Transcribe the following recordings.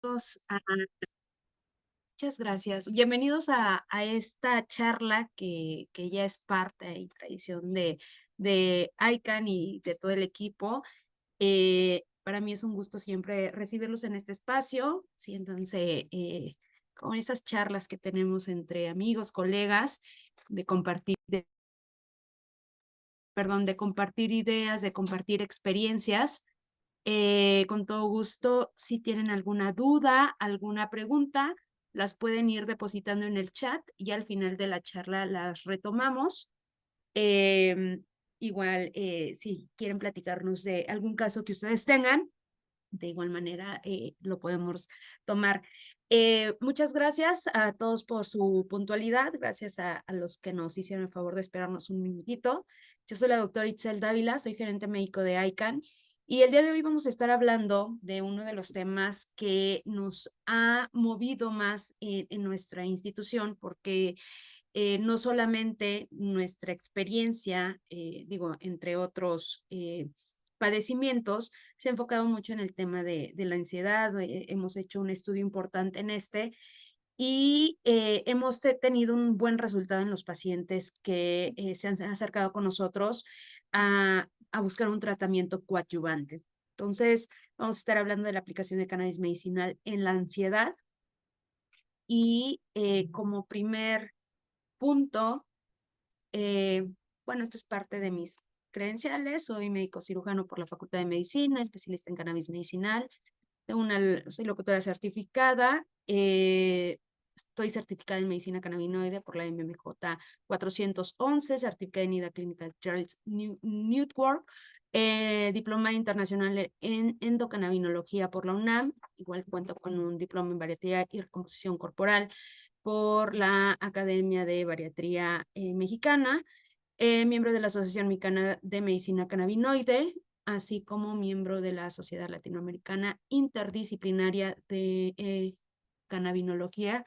a- Muchas gracias. Bienvenidos a esta charla que ya es parte y tradición de ICANN y de todo el equipo. Para mí es un gusto siempre recibirlos en este espacio. Siéntanse con esas charlas que tenemos entre amigos, colegas, de compartir, de compartir ideas, de compartir experiencias. Con todo gusto, si tienen alguna duda, alguna pregunta, las pueden ir depositando en el chat y al final de la charla las retomamos. Em, Igual, si quieren platicarnos de algún caso que ustedes tengan, de igual manera lo podemos tomar. Muchas gracias a todos por su puntualidad, gracias a los que nos hicieron el favor de esperarnos un minutito. Yo soy la doctora Itzel Dávila, soy gerente médico de ICANN y el día de hoy vamos a estar hablando de uno de los temas que nos ha movido más en nuestra institución porque no solamente nuestra experiencia, digo, entre otros padecimientos, se ha enfocado mucho en el tema de la ansiedad. Hemos hecho un estudio importante en este y hemos tenido un buen resultado en los pacientes que se han acercado con nosotros a buscar un tratamiento coadyuvante. Entonces, vamos a estar hablando de la aplicación de cannabis medicinal en la ansiedad y como primer punto, eh, bueno, esto es parte de mis credenciales. Soy médico cirujano por la Facultad de Medicina, especialista en cannabis medicinal. Soy locutora certificada. Estoy certificada en medicina cannabinoide por la MMJ 411, certificada en NIDA Clinical Trials Network, diploma internacional en endocannabinología por la UNAM. Igual cuento con un diploma en bariatría y recomposición corporal por la Academia de Bariatría Mexicana, miembro de la Asociación Mexicana de Medicina Cannabinoide, así como miembro de la Sociedad Latinoamericana Interdisciplinaria de Cannabinología.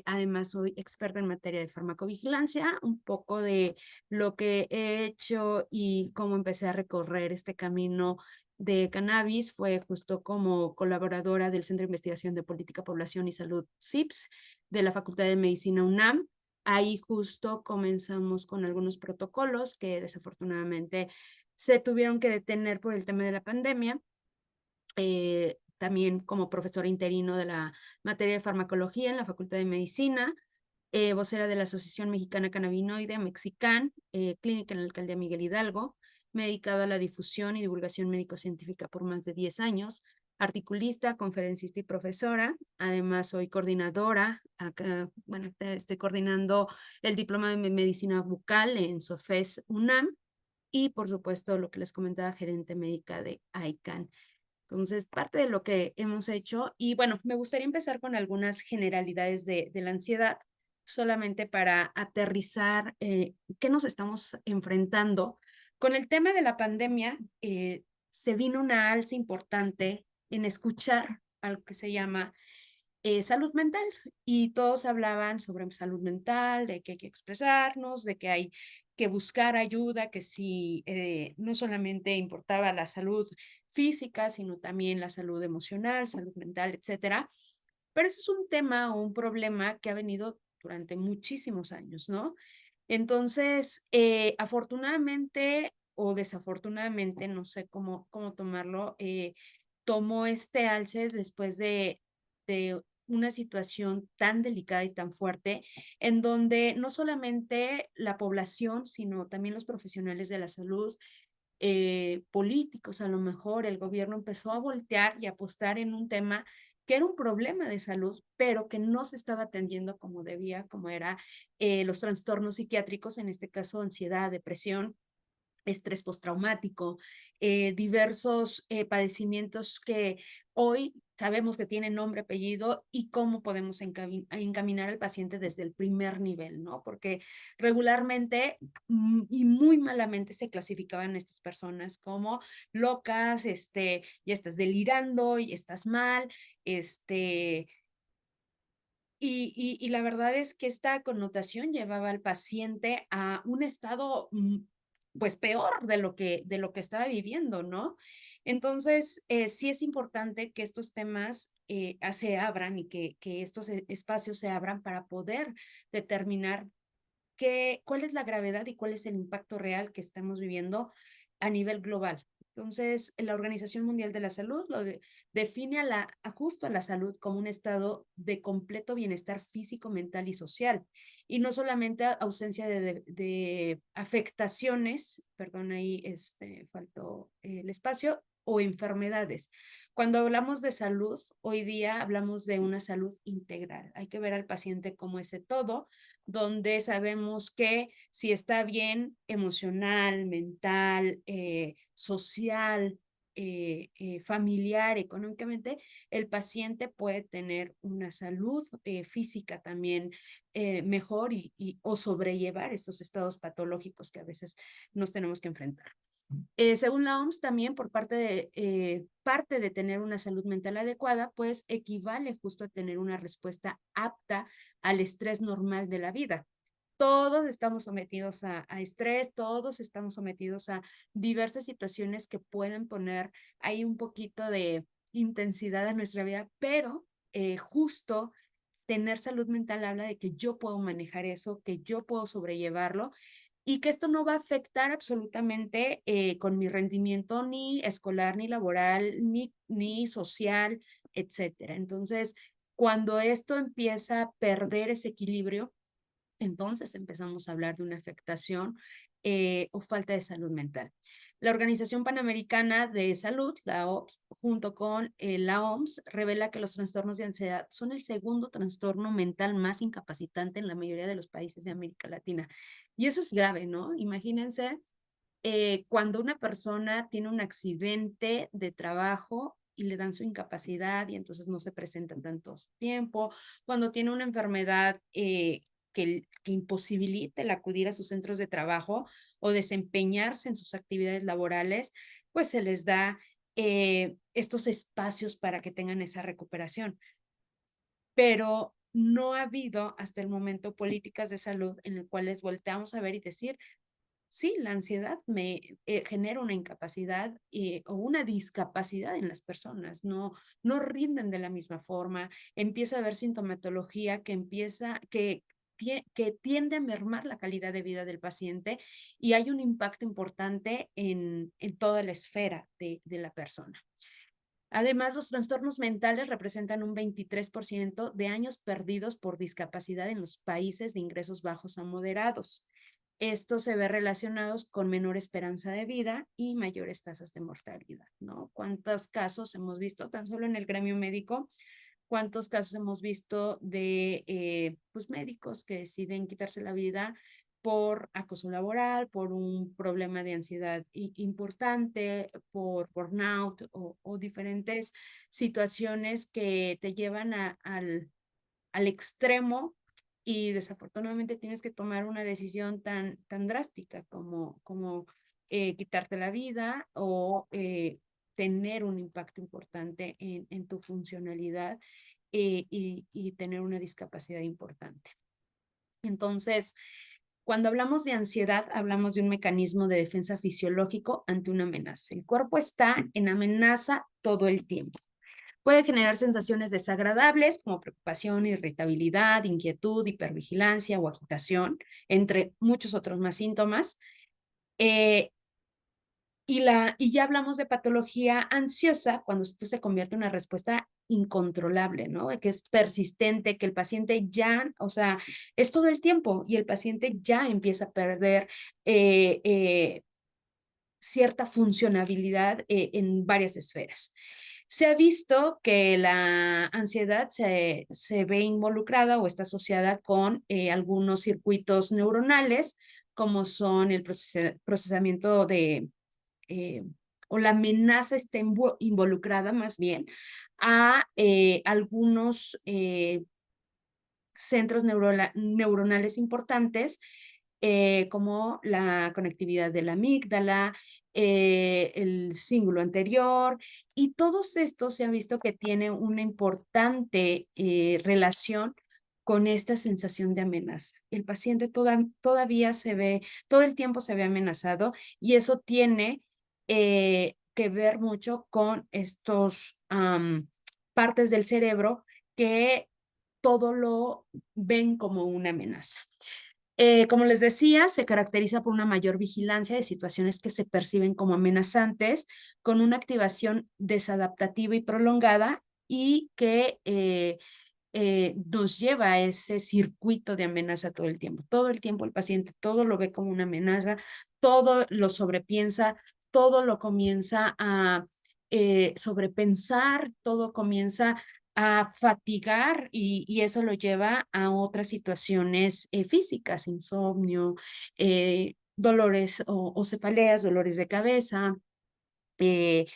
Además, soy experta en materia de farmacovigilancia. Un poco de lo que he hecho y cómo empecé a recorrer este camino de cannabis fue justo como colaboradora del Centro de Investigación de Política, Población y Salud, CIPS, de la Facultad de Medicina UNAM. Ahí justo comenzamos con algunos protocolos que desafortunadamente se tuvieron que detener por el tema de la pandemia. También como profesora interino de la materia de farmacología en la Facultad de Medicina, vocera de la Asociación Mexicana Cannabinoide, Mexican, clínica en la Alcaldía Miguel Hidalgo. Me he dedicado a la difusión y divulgación médico-científica por más de 10 años, articulista, conferencista y profesora. Además, soy coordinadora, acá, bueno, estoy coordinando el diploma de medicina bucal en SOFES UNAM y, por supuesto, lo que les comentaba, gerente médica de ICANN. Entonces, parte de lo que hemos hecho, y bueno, me gustaría empezar con algunas generalidades de la ansiedad, solamente para aterrizar qué nos estamos enfrentando. Con el tema de la pandemia, se vino una alza importante en escuchar algo que se llama salud mental, y todos hablaban sobre salud mental, de que hay que expresarnos, de que hay que buscar ayuda, que si no solamente importaba la salud física, sino también la salud emocional, salud mental, etcétera. Pero ese es un tema o un problema que ha venido durante muchísimos años, ¿no? Entonces, afortunadamente o desafortunadamente, no sé cómo tomarlo, tomó este alce después de una situación tan delicada y tan fuerte, en donde no solamente la población, sino también los profesionales de la salud, políticos, a lo mejor el gobierno empezó a voltear y apostar en un tema que era un problema de salud, pero que no se estaba atendiendo como debía, como era los trastornos psiquiátricos, en este caso ansiedad, depresión, estrés postraumático, diversos padecimientos que hoy sabemos que tienen nombre, apellido y cómo podemos encaminar al paciente desde el primer nivel, ¿no? Porque regularmente y muy malamente se clasificaban estas personas como locas, ya estás delirando, y estás mal, y la verdad es que esta connotación llevaba al paciente a un estado, pues peor de lo que estaba viviendo, ¿no? Entonces, sí es importante que estos temas se abran y que estos espacios se abran para poder determinar cuál es la gravedad y cuál es el impacto real que estamos viviendo a nivel global. Entonces, la Organización Mundial de la Salud define justo a la salud como un estado de completo bienestar físico, mental y social. Y no solamente ausencia de afectaciones, perdón, ahí faltó el espacio, o enfermedades. Cuando hablamos de salud, hoy día hablamos de una salud integral. Hay que ver al paciente como ese todo, donde sabemos que si está bien emocional, mental, social, familiar, económicamente, el paciente puede tener una salud física también mejor o sobrellevar estos estados patológicos que a veces nos tenemos que enfrentar. Según la OMS, también por parte de tener una salud mental adecuada, pues equivale justo a tener una respuesta apta al estrés normal de la vida. Todos estamos sometidos a estrés, todos estamos sometidos a diversas situaciones que pueden poner ahí un poquito de intensidad en nuestra vida, pero justo tener salud mental habla de que yo puedo manejar eso, que yo puedo sobrellevarlo y que esto no va a afectar absolutamente con mi rendimiento ni escolar, ni laboral, ni social, etcétera. Entonces, cuando esto empieza a perder ese equilibrio, entonces empezamos a hablar de una afectación o falta de salud mental. La Organización Panamericana de Salud, la OPS, junto con la OMS, revela que los trastornos de ansiedad son el segundo trastorno mental más incapacitante en la mayoría de los países de América Latina. Y eso es grave, ¿no? Imagínense cuando una persona tiene un accidente de trabajo y le dan su incapacidad y entonces no se presenta tanto tiempo, cuando tiene una enfermedad que imposibilite el acudir a sus centros de trabajo o desempeñarse en sus actividades laborales, pues se les da estos espacios para que tengan esa recuperación. Pero no ha habido hasta el momento políticas de salud en las cuales volteamos a ver y decir, sí, la ansiedad me genera una incapacidad o una discapacidad en las personas, no rinden de la misma forma, empieza a haber sintomatología que tiende a mermar la calidad de vida del paciente y hay un impacto importante en toda la esfera de la persona. Además, los trastornos mentales representan un 23% de años perdidos por discapacidad en los países de ingresos bajos a moderados. Esto se ve relacionados con menor esperanza de vida y mayores tasas de mortalidad, ¿no? ¿Cuántos casos hemos visto tan solo en el gremio médico? ¿Cuántos casos hemos visto de pues médicos que deciden quitarse la vida por acoso laboral, por un problema de ansiedad importante, por burnout o diferentes situaciones que te llevan al extremo y desafortunadamente tienes que tomar una decisión tan drástica como quitarte la vida o tener un impacto importante en tu funcionalidad y tener una discapacidad importante. Entonces, cuando hablamos de ansiedad, hablamos de un mecanismo de defensa fisiológico ante una amenaza. El cuerpo está en amenaza todo el tiempo. Puede generar sensaciones desagradables como preocupación, irritabilidad, inquietud, hipervigilancia o agitación, entre muchos otros más síntomas. Eh, y ya hablamos de patología ansiosa cuando esto se convierte en una respuesta incontrolable, ¿no? Que es persistente, que el paciente ya, o sea, es todo el tiempo y el paciente ya empieza a perder cierta funcionabilidad en varias esferas. Se ha visto que la ansiedad se ve involucrada o está asociada con algunos circuitos neuronales, como son el procesamiento eh, o la amenaza está involucrada más bien a algunos centros neuronales importantes como la conectividad de la amígdala, el cíngulo anterior, y todos estos se ha visto que tienen una importante relación con esta sensación de amenaza. El paciente todavía todo el tiempo se ve amenazado y eso tiene que ver mucho con estos partes del cerebro que todo lo ven como una amenaza. Como les decía, se caracteriza por una mayor vigilancia de situaciones que se perciben como amenazantes, con una activación desadaptativa y prolongada y que nos lleva a ese circuito de amenaza todo el tiempo. Todo el tiempo el paciente todo lo ve como una amenaza, todo lo sobrepiensa, todo lo comienza a sobrepensar, todo comienza a fatigar y eso lo lleva a otras situaciones físicas, insomnio, dolores o cefaleas, dolores de cabeza, eh,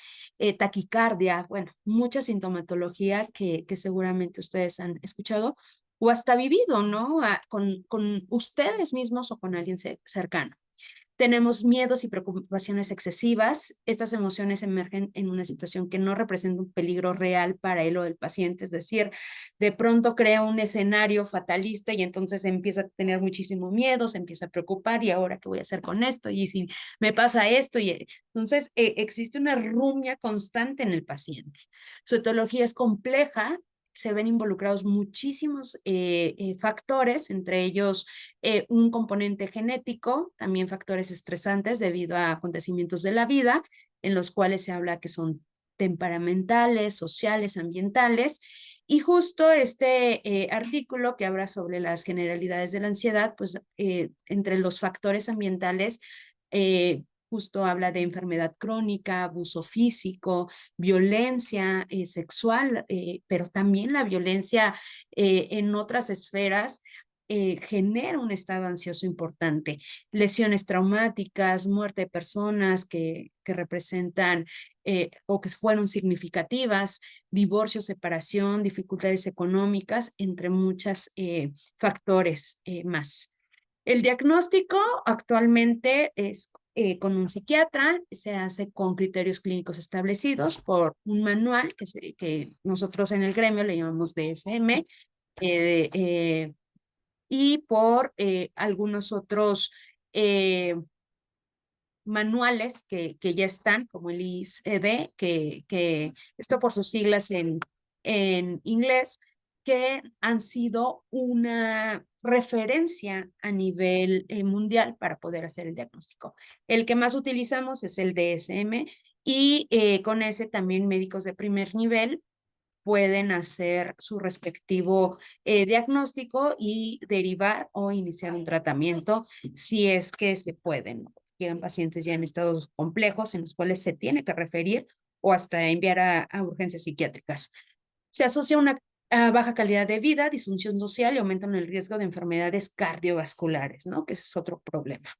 taquicardia, bueno, mucha sintomatología que seguramente ustedes han escuchado o hasta vivido, ¿no? Con ustedes mismos o con alguien cercano. Tenemos miedos y preocupaciones excesivas. Estas emociones emergen en una situación que no representa un peligro real para él o el paciente, es decir, de pronto crea un escenario fatalista y entonces empieza a tener muchísimo miedo, se empieza a preocupar y ahora qué voy a hacer con esto y si me pasa esto y entonces existe una rumia constante en el paciente. Su etiología es compleja, se ven involucrados muchísimos factores, entre ellos un componente genético, también factores estresantes debido a acontecimientos de la vida, en los cuales se habla que son temperamentales, sociales, ambientales. Y justo este artículo que habla sobre las generalidades de la ansiedad, pues entre los factores ambientales, justo habla de enfermedad crónica, abuso físico, violencia sexual, pero también la violencia en otras esferas genera un estado ansioso importante. Lesiones traumáticas, muerte de personas que representan o que fueron significativas, divorcio, separación, dificultades económicas, entre muchos factores más. El diagnóstico actualmente es con un psiquiatra, se hace con criterios clínicos establecidos por un manual que nosotros en el gremio le llamamos DSM, eh, eh, y por algunos otros manuales que ya están, como el ICD, que esto por sus siglas en inglés, que han sido una referencia a nivel mundial para poder hacer el diagnóstico. El que más utilizamos es el DSM y con ese también médicos de primer nivel pueden hacer su respectivo diagnóstico y derivar o iniciar un tratamiento si es que se pueden. Llegan pacientes ya en estados complejos en los cuales se tiene que referir o hasta enviar a urgencias psiquiátricas. Se asocia a baja calidad de vida, disfunción social y aumentan el riesgo de enfermedades cardiovasculares, ¿no? Que ese es otro problema.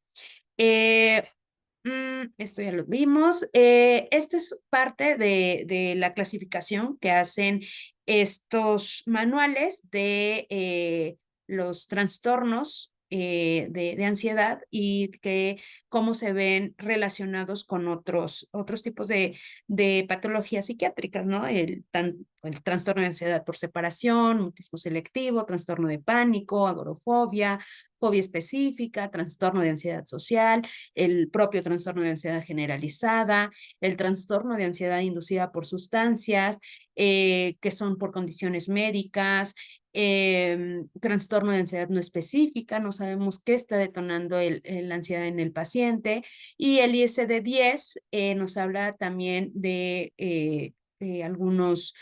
Esto ya lo vimos. Esta es parte de la clasificación que hacen estos manuales de los trastornos de ansiedad y que cómo se ven relacionados con otros tipos de patologías psiquiátricas, ¿no? El trastorno de ansiedad por separación, mutismo selectivo, trastorno de pánico, agorafobia, fobia específica, trastorno de ansiedad social, el propio trastorno de ansiedad generalizada, el trastorno de ansiedad inducida por sustancias, que son por condiciones médicas, trastorno de ansiedad no específica, no sabemos qué está detonando la ansiedad en el paciente, y el ISD-10 nos habla también de algunos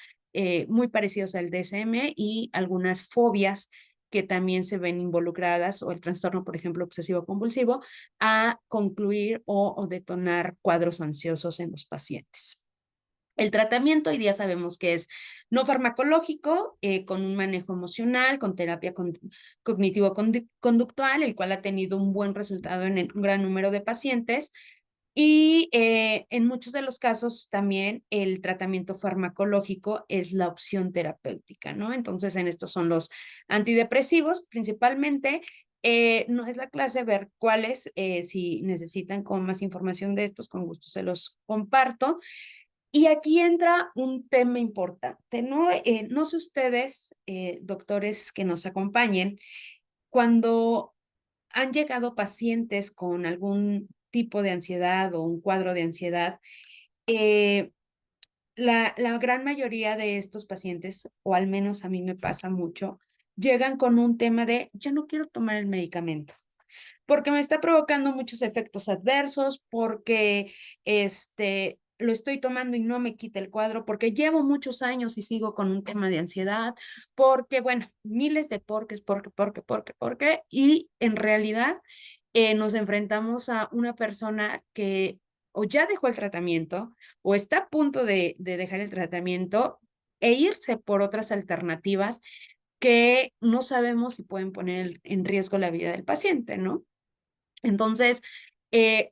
muy parecidos al DSM y algunas fobias que también se ven involucradas, o el trastorno, por ejemplo, obsesivo compulsivo, a concluir o detonar cuadros ansiosos en los pacientes. El tratamiento hoy día sabemos que es no farmacológico, con un manejo emocional, con terapia cognitivo-conductual, el cual ha tenido un buen resultado en un gran número de pacientes. Y en muchos de los casos también el tratamiento farmacológico es la opción terapéutica, ¿no? Entonces, en estos son los antidepresivos principalmente. No es la clase ver cuáles, si necesitan con más información de estos, con gusto se los comparto. Y aquí entra un tema importante, ¿no? No sé ustedes, doctores que nos acompañen, cuando han llegado pacientes con algún tipo de ansiedad o un cuadro de ansiedad, eh, La gran mayoría de estos pacientes, o al menos a mí me pasa mucho, llegan con un tema de, yo no quiero tomar el medicamento porque me está provocando muchos efectos adversos, porque lo estoy tomando y no me quita el cuadro, porque llevo muchos años y sigo con un tema de ansiedad, porque, bueno, miles de porques, porque, y en realidad nos enfrentamos a una persona que o ya dejó el tratamiento o está a punto de dejar el tratamiento e irse por otras alternativas que no sabemos si pueden poner en riesgo la vida del paciente, ¿no? Entonces,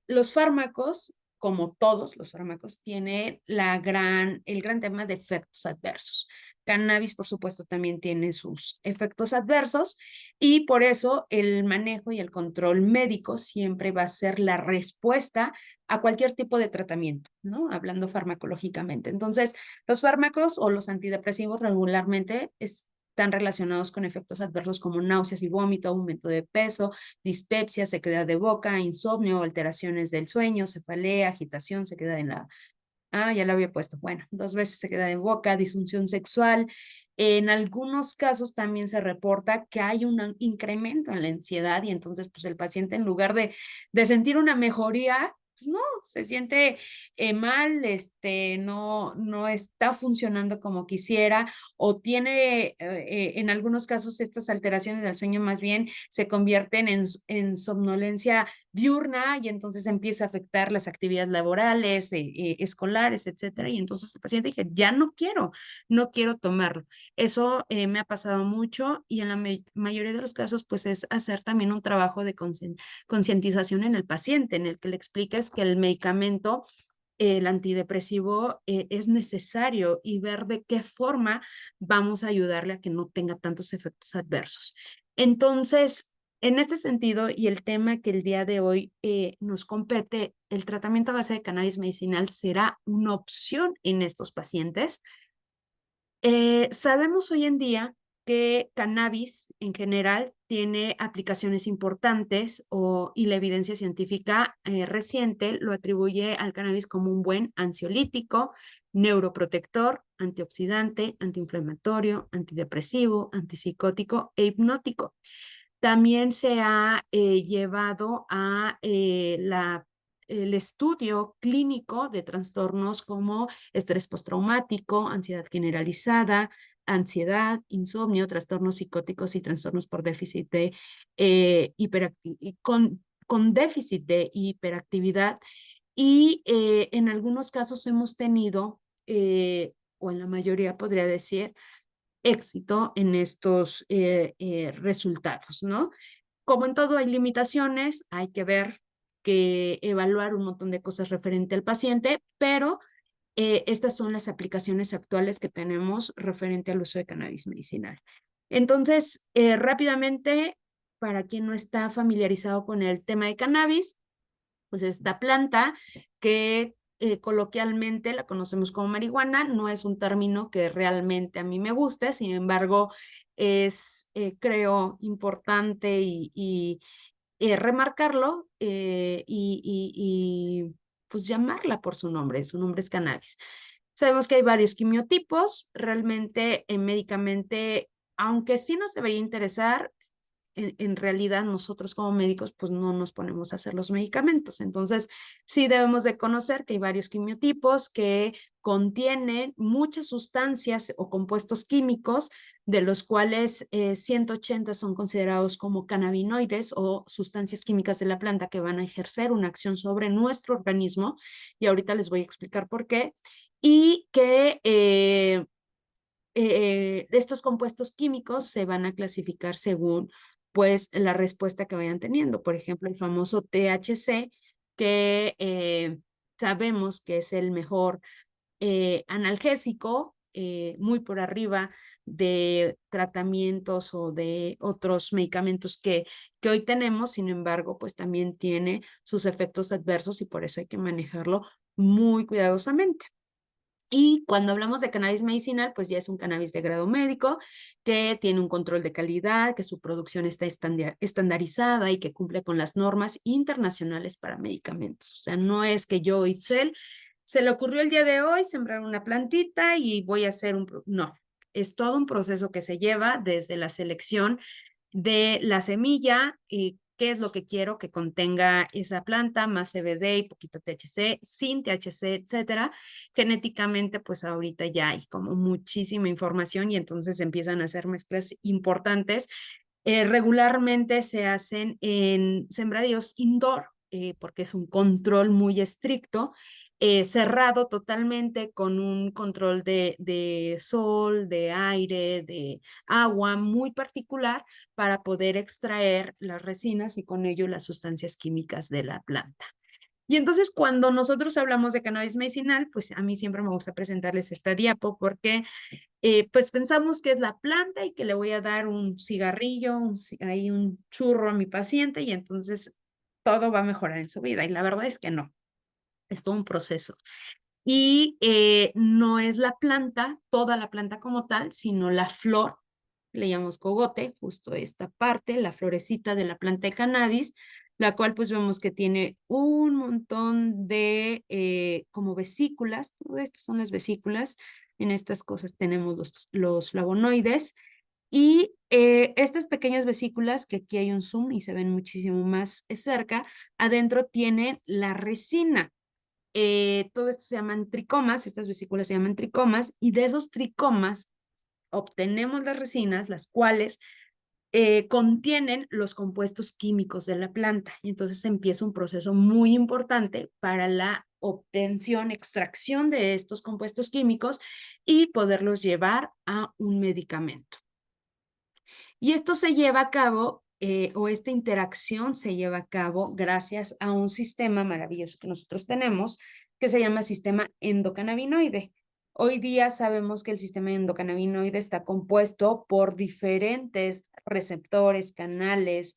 los fármacos, como todos los fármacos, tienen el gran tema de efectos adversos. Cannabis, por supuesto, también tiene sus efectos adversos y por eso el manejo y el control médico siempre va a ser la respuesta a cualquier tipo de tratamiento, ¿no? Hablando farmacológicamente. Entonces, los fármacos o los antidepresivos regularmente están relacionados con efectos adversos como náuseas y vómito, aumento de peso, dispepsia, sequedad de boca, insomnio, alteraciones del sueño, cefalea, agitación, sequedad en la... Ah, ya lo había puesto. Bueno, 2 veces sequedad de boca, disfunción sexual. En algunos casos también se reporta que hay un incremento en la ansiedad y entonces pues el paciente en lugar de sentir una mejoría, pues no, se siente mal, no está funcionando como quisiera o tiene en algunos casos estas alteraciones del sueño más bien se convierten en somnolencia diurna y entonces empieza a afectar las actividades laborales, escolares, etcétera. Y entonces el paciente dije, ya no quiero tomarlo. Eso me ha pasado mucho y en la mayoría de los casos pues es hacer también un trabajo de concientización en el paciente, en el que le expliques que el medicamento el antidepresivo es necesario y ver de qué forma vamos a ayudarle a que no tenga tantos efectos adversos. Entonces, en este sentido, y el tema que el día de hoy nos compete, el tratamiento a base de cannabis medicinal será una opción en estos pacientes. Sabemos hoy en día que cannabis en general tiene aplicaciones importantes y la evidencia científica reciente lo atribuye al cannabis como un buen ansiolítico, neuroprotector, antioxidante, antiinflamatorio, antidepresivo, antipsicótico e hipnótico. También se ha llevado a el estudio clínico de trastornos como estrés postraumático, ansiedad generalizada, ansiedad, insomnio, trastornos psicóticos y trastornos por déficit de con déficit de hiperactividad. Y en algunos casos hemos tenido, o en la mayoría podría decir, éxito en estos resultados, ¿no? Como en todo hay limitaciones, hay que ver que evaluar un montón de cosas referente al paciente, pero estas son las aplicaciones actuales que tenemos referente al uso de cannabis medicinal. Entonces, rápidamente, para quien no está familiarizado con el tema de cannabis, pues esta planta que coloquialmente la conocemos como marihuana, no es un término que realmente a mí me guste, sin embargo, es, creo, importante y remarcarlo pues llamarla por su nombre es cannabis. Sabemos que hay varios quimiotipos, realmente médicamente, aunque sí nos debería interesar, en realidad nosotros como médicos pues no nos ponemos a hacer los medicamentos. Entonces sí debemos de conocer que hay varios quimiotipos que contienen muchas sustancias o compuestos químicos de los cuales 180 son considerados como cannabinoides o sustancias químicas de la planta que van a ejercer una acción sobre nuestro organismo y ahorita les voy a explicar por qué y que estos compuestos químicos se van a clasificar según pues la respuesta que vayan teniendo. Por ejemplo, el famoso THC, que sabemos que es el mejor analgésico, muy por arriba de tratamientos o de otros medicamentos que hoy tenemos, sin embargo, pues también tiene sus efectos adversos y por eso hay que manejarlo muy cuidadosamente. Y cuando hablamos de cannabis medicinal, pues ya es un cannabis de grado médico que tiene un control de calidad, que su producción está estandarizada y que cumple con las normas internacionales para medicamentos. O sea, no es que yo, Itzel, se le ocurrió el día de hoy sembrar una plantita y voy a hacer no, es todo un proceso que se lleva desde la selección de la semilla y qué es lo que quiero que contenga esa planta, más CBD y poquito THC, sin THC, etcétera. Genéticamente, pues ahorita ya hay como muchísima información y entonces empiezan a hacer mezclas importantes. Regularmente se hacen en sembradíos indoor, porque es un control muy estricto, cerrado totalmente con un control de sol, de aire, de agua muy particular para poder extraer las resinas y con ello las sustancias químicas de la planta. Y entonces cuando nosotros hablamos de cannabis medicinal, pues a mí siempre me gusta presentarles esta diapo porque pues pensamos que es la planta y que le voy a dar un cigarrillo, ahí un churro a mi paciente y entonces todo va a mejorar en su vida. Y la verdad es que no, es todo un proceso. Y no es la planta, toda la planta como tal, sino la flor, le llamamos cogote, justo esta parte, la florecita de la planta de cannabis, la cual pues vemos que tiene un montón de como vesículas, todo esto son las vesículas, en estas cosas tenemos los flavonoides, y estas pequeñas vesículas, que aquí hay un zoom y se ven muchísimo más cerca, adentro tienen la resina. Todo esto se llaman tricomas, estas vesículas se llaman tricomas, y de esos tricomas obtenemos las resinas, las cuales contienen los compuestos químicos de la planta. Y entonces empieza un proceso muy importante para la obtención, extracción de estos compuestos químicos y poderlos llevar a un medicamento. Y esto se lleva a cabo, o esta interacción se lleva a cabo gracias a un sistema maravilloso que nosotros tenemos, que se llama sistema endocannabinoide. Hoy día sabemos que el sistema endocannabinoide está compuesto por diferentes receptores, canales,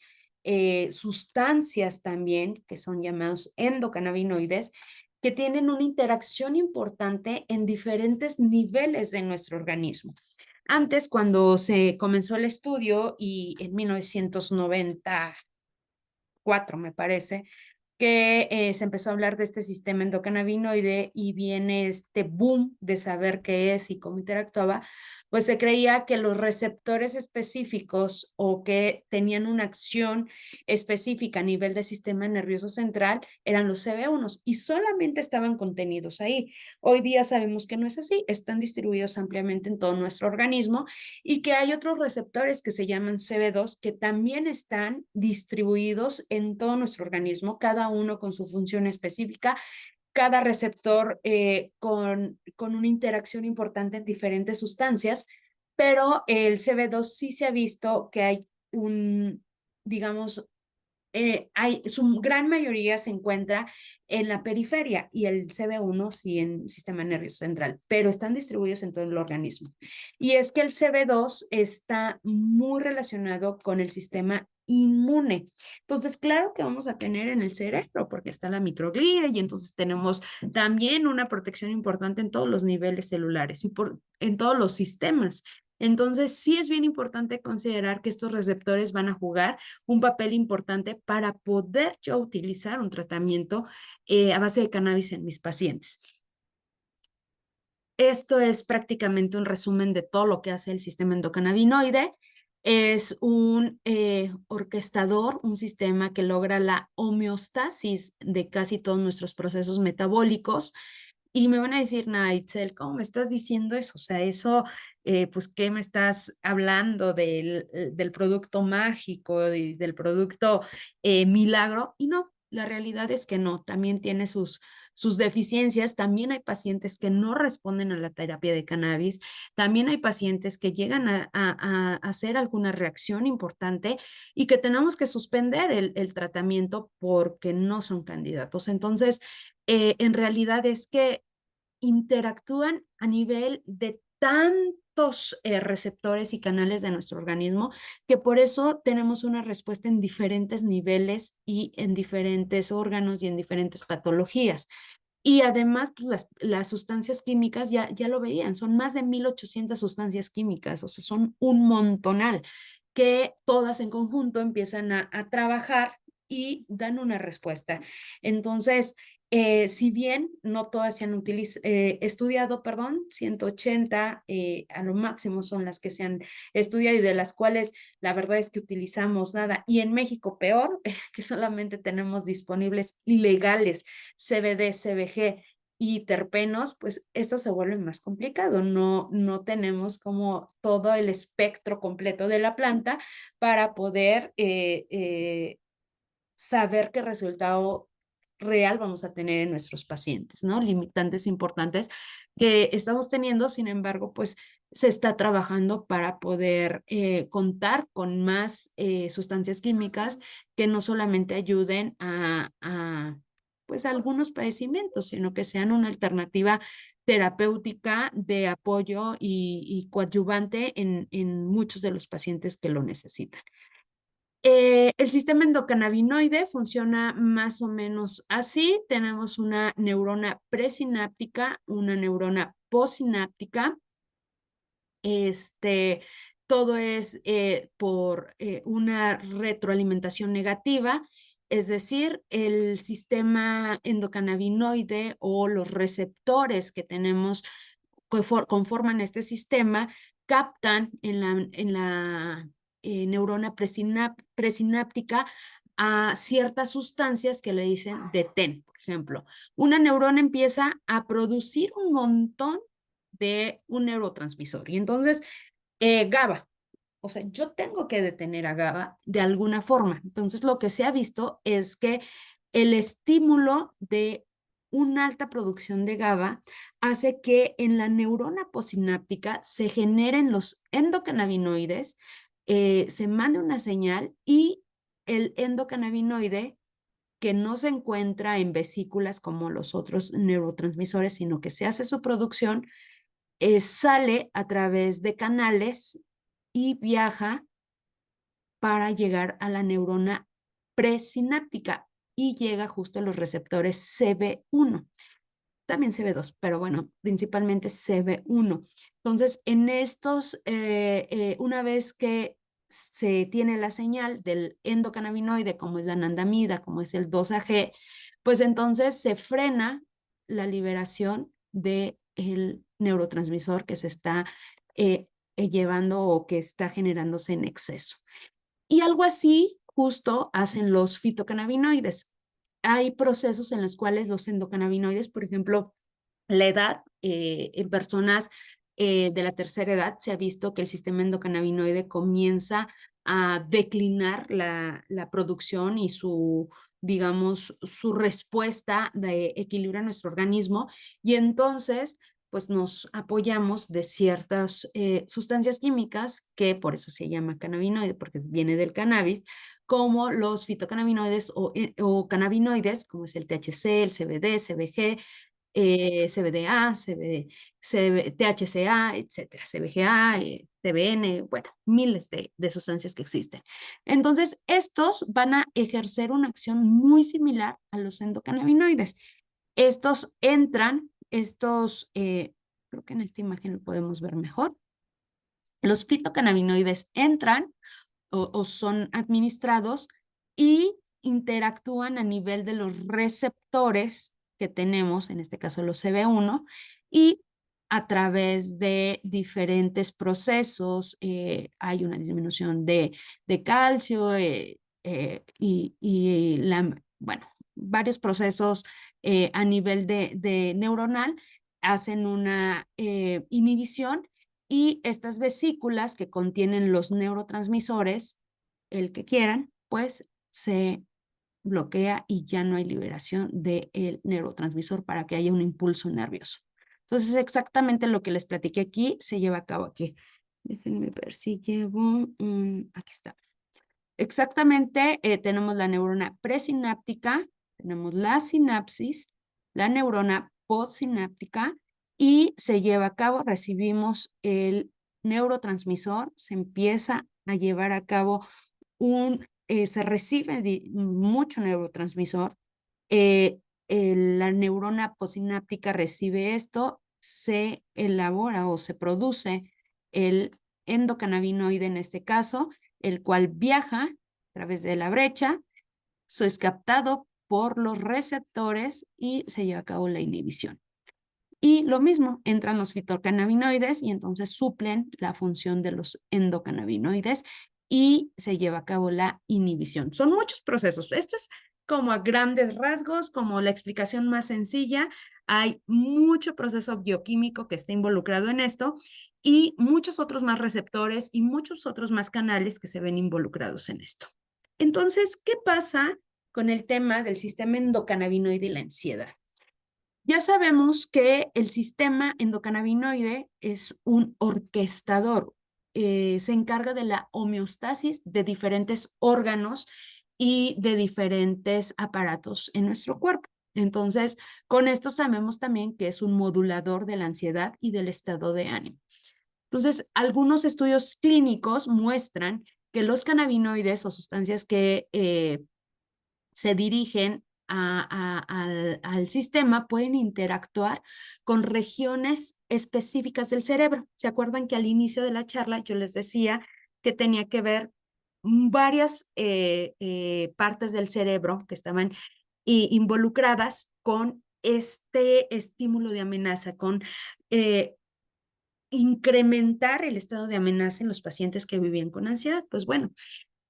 sustancias también, que son llamados endocannabinoides, que tienen una interacción importante en diferentes niveles de nuestro organismo. Antes, cuando se comenzó el estudio y en 1994, me parece, que se empezó a hablar de este sistema endocannabinoide y viene este boom de saber qué es y cómo interactuaba, pues se creía que los receptores específicos o que tenían una acción específica a nivel del sistema nervioso central eran los CB1 y solamente estaban contenidos ahí. Hoy día sabemos que no es así, están distribuidos ampliamente en todo nuestro organismo y que hay otros receptores que se llaman CB2 que también están distribuidos en todo nuestro organismo, cada uno con su función específica, cada receptor con una interacción importante en diferentes sustancias, pero el CB2 sí se ha visto que hay digamos, su gran mayoría se encuentra en la periferia y el CB1 sí en sistema nervioso central, pero están distribuidos en todo el organismo. Y es que el CB2 está muy relacionado con el sistema inmune. Entonces, claro que vamos a tener en el cerebro, porque está la microglía y entonces tenemos también una protección importante en todos los niveles celulares y en todos los sistemas. Entonces, sí es bien importante considerar que estos receptores van a jugar un papel importante para poder yo utilizar un tratamiento a base de cannabis en mis pacientes. Esto es prácticamente un resumen de todo lo que hace el sistema endocannabinoide. Es un orquestador, un sistema que logra la homeostasis de casi todos nuestros procesos metabólicos. Y me van a decir, Naitzel, ¿cómo me estás diciendo eso? O sea, eso, pues, ¿qué me estás hablando del producto mágico y del producto milagro? Y no, la realidad es que no, también tiene sus deficiencias. También hay pacientes que no responden a la terapia de cannabis. También hay pacientes que llegan a hacer alguna reacción importante y que tenemos que suspender el tratamiento porque no son candidatos. Entonces, en realidad es que interactúan a nivel de tantos receptores y canales de nuestro organismo que por eso tenemos una respuesta en diferentes niveles y en diferentes órganos y en diferentes patologías. Y además, pues, las sustancias químicas ya lo veían, son más de 1,800 sustancias químicas, o sea, son un montonal que todas en conjunto empiezan a trabajar y dan una respuesta. Entonces, Si bien no todas se han estudiado, 180 a lo máximo son las que se han estudiado y de las cuales la verdad es que utilizamos nada. Y en México peor, que solamente tenemos disponibles ilegales CBD, CBG y terpenos, pues esto se vuelve más complicado. No tenemos como todo el espectro completo de la planta para poder saber qué resultado real vamos a tener en nuestros pacientes, ¿no? Limitantes importantes que estamos teniendo, sin embargo, pues se está trabajando para poder contar con más sustancias químicas que no solamente ayuden pues, a algunos padecimientos, sino que sean una alternativa terapéutica de apoyo y coadyuvante en muchos de los pacientes que lo necesitan. El sistema endocannabinoide funciona más o menos así. Tenemos una neurona presináptica, una neurona postsináptica. Todo es por una retroalimentación negativa, es decir, el sistema endocannabinoide o los receptores que tenemos que conforman este sistema captan en la neurona presináptica a ciertas sustancias que le dicen detén, por ejemplo. Una neurona empieza a producir un montón de un neurotransmisor y entonces GABA, o sea, yo tengo que detener a GABA de alguna forma. Entonces, lo que se ha visto es que el estímulo de una alta producción de GABA hace que en la neurona postsináptica se generen los endocannabinoides, se mande una señal y el endocannabinoide que no se encuentra en vesículas como los otros neurotransmisores, sino que se hace su producción, sale a través de canales y viaja para llegar a la neurona presináptica y llega justo a los receptores CB1, también CB2, pero bueno, principalmente CB1. Entonces, en estos, una vez que se tiene la señal del endocannabinoide, como es la anandamida, como es el 2-AG, pues entonces se frena la liberación del neurotransmisor que se está llevando o que está generándose en exceso. Y algo así justo hacen los fitocannabinoides. Hay procesos en los cuales los endocannabinoides, por ejemplo, la edad, en personas de la tercera edad se ha visto que el sistema endocannabinoide comienza a declinar la producción y digamos, su respuesta de equilibrio a nuestro organismo y entonces pues nos apoyamos de ciertas sustancias químicas que por eso se llama cannabinoide, porque viene del cannabis, como los fitocannabinoides o cannabinoides, como es el THC, el CBD, CBG, CBDA, THCA, etcétera, CBGA, TBN, bueno, miles de sustancias que existen. Entonces, estos van a ejercer una acción muy similar a los endocannabinoides. Estos entran, creo que en esta imagen lo podemos ver mejor. Los fitocannabinoides entran o son administrados y interactúan a nivel de los receptores que tenemos, en este caso los CB1, y a través de diferentes procesos hay una disminución de calcio bueno, varios procesos a nivel de neuronal hacen una inhibición y estas vesículas que contienen los neurotransmisores, el que quieran, pues se bloquea y ya no hay liberación del neurotransmisor para que haya un impulso nervioso. Entonces, exactamente lo que les platiqué aquí se lleva a cabo aquí. Déjenme ver si llevo aquí está. Exactamente, tenemos la neurona presináptica, tenemos la sinapsis, la neurona postsináptica y se lleva a cabo, recibimos el neurotransmisor, se empieza a llevar a cabo se recibe mucho neurotransmisor, la neurona postsináptica recibe esto, se elabora o se produce el endocannabinoide en este caso, el cual viaja a través de la brecha, eso es captado por los receptores y se lleva a cabo la inhibición. Y lo mismo, entran los fitocannabinoides y entonces suplen la función de los endocannabinoides y se lleva a cabo la inhibición. Son muchos procesos. Esto es como a grandes rasgos, como la explicación más sencilla. Hay mucho proceso bioquímico que está involucrado en esto y muchos otros más receptores y muchos otros más canales que se ven involucrados en esto. Entonces, ¿qué pasa con el tema del sistema endocannabinoide y la ansiedad? Ya sabemos que el sistema endocannabinoide es un orquestador, se encarga de la homeostasis de diferentes órganos y de diferentes aparatos en nuestro cuerpo. Entonces, con esto sabemos también que es un modulador de la ansiedad y del estado de ánimo. Entonces, algunos estudios clínicos muestran que los cannabinoides o sustancias que se dirigen al sistema pueden interactuar con regiones específicas del cerebro. ¿Se acuerdan que al inicio de la charla yo les decía que tenía que ver varias partes del cerebro que estaban involucradas con este estímulo de amenaza, con incrementar el estado de amenaza en los pacientes que vivían con ansiedad? Pues bueno,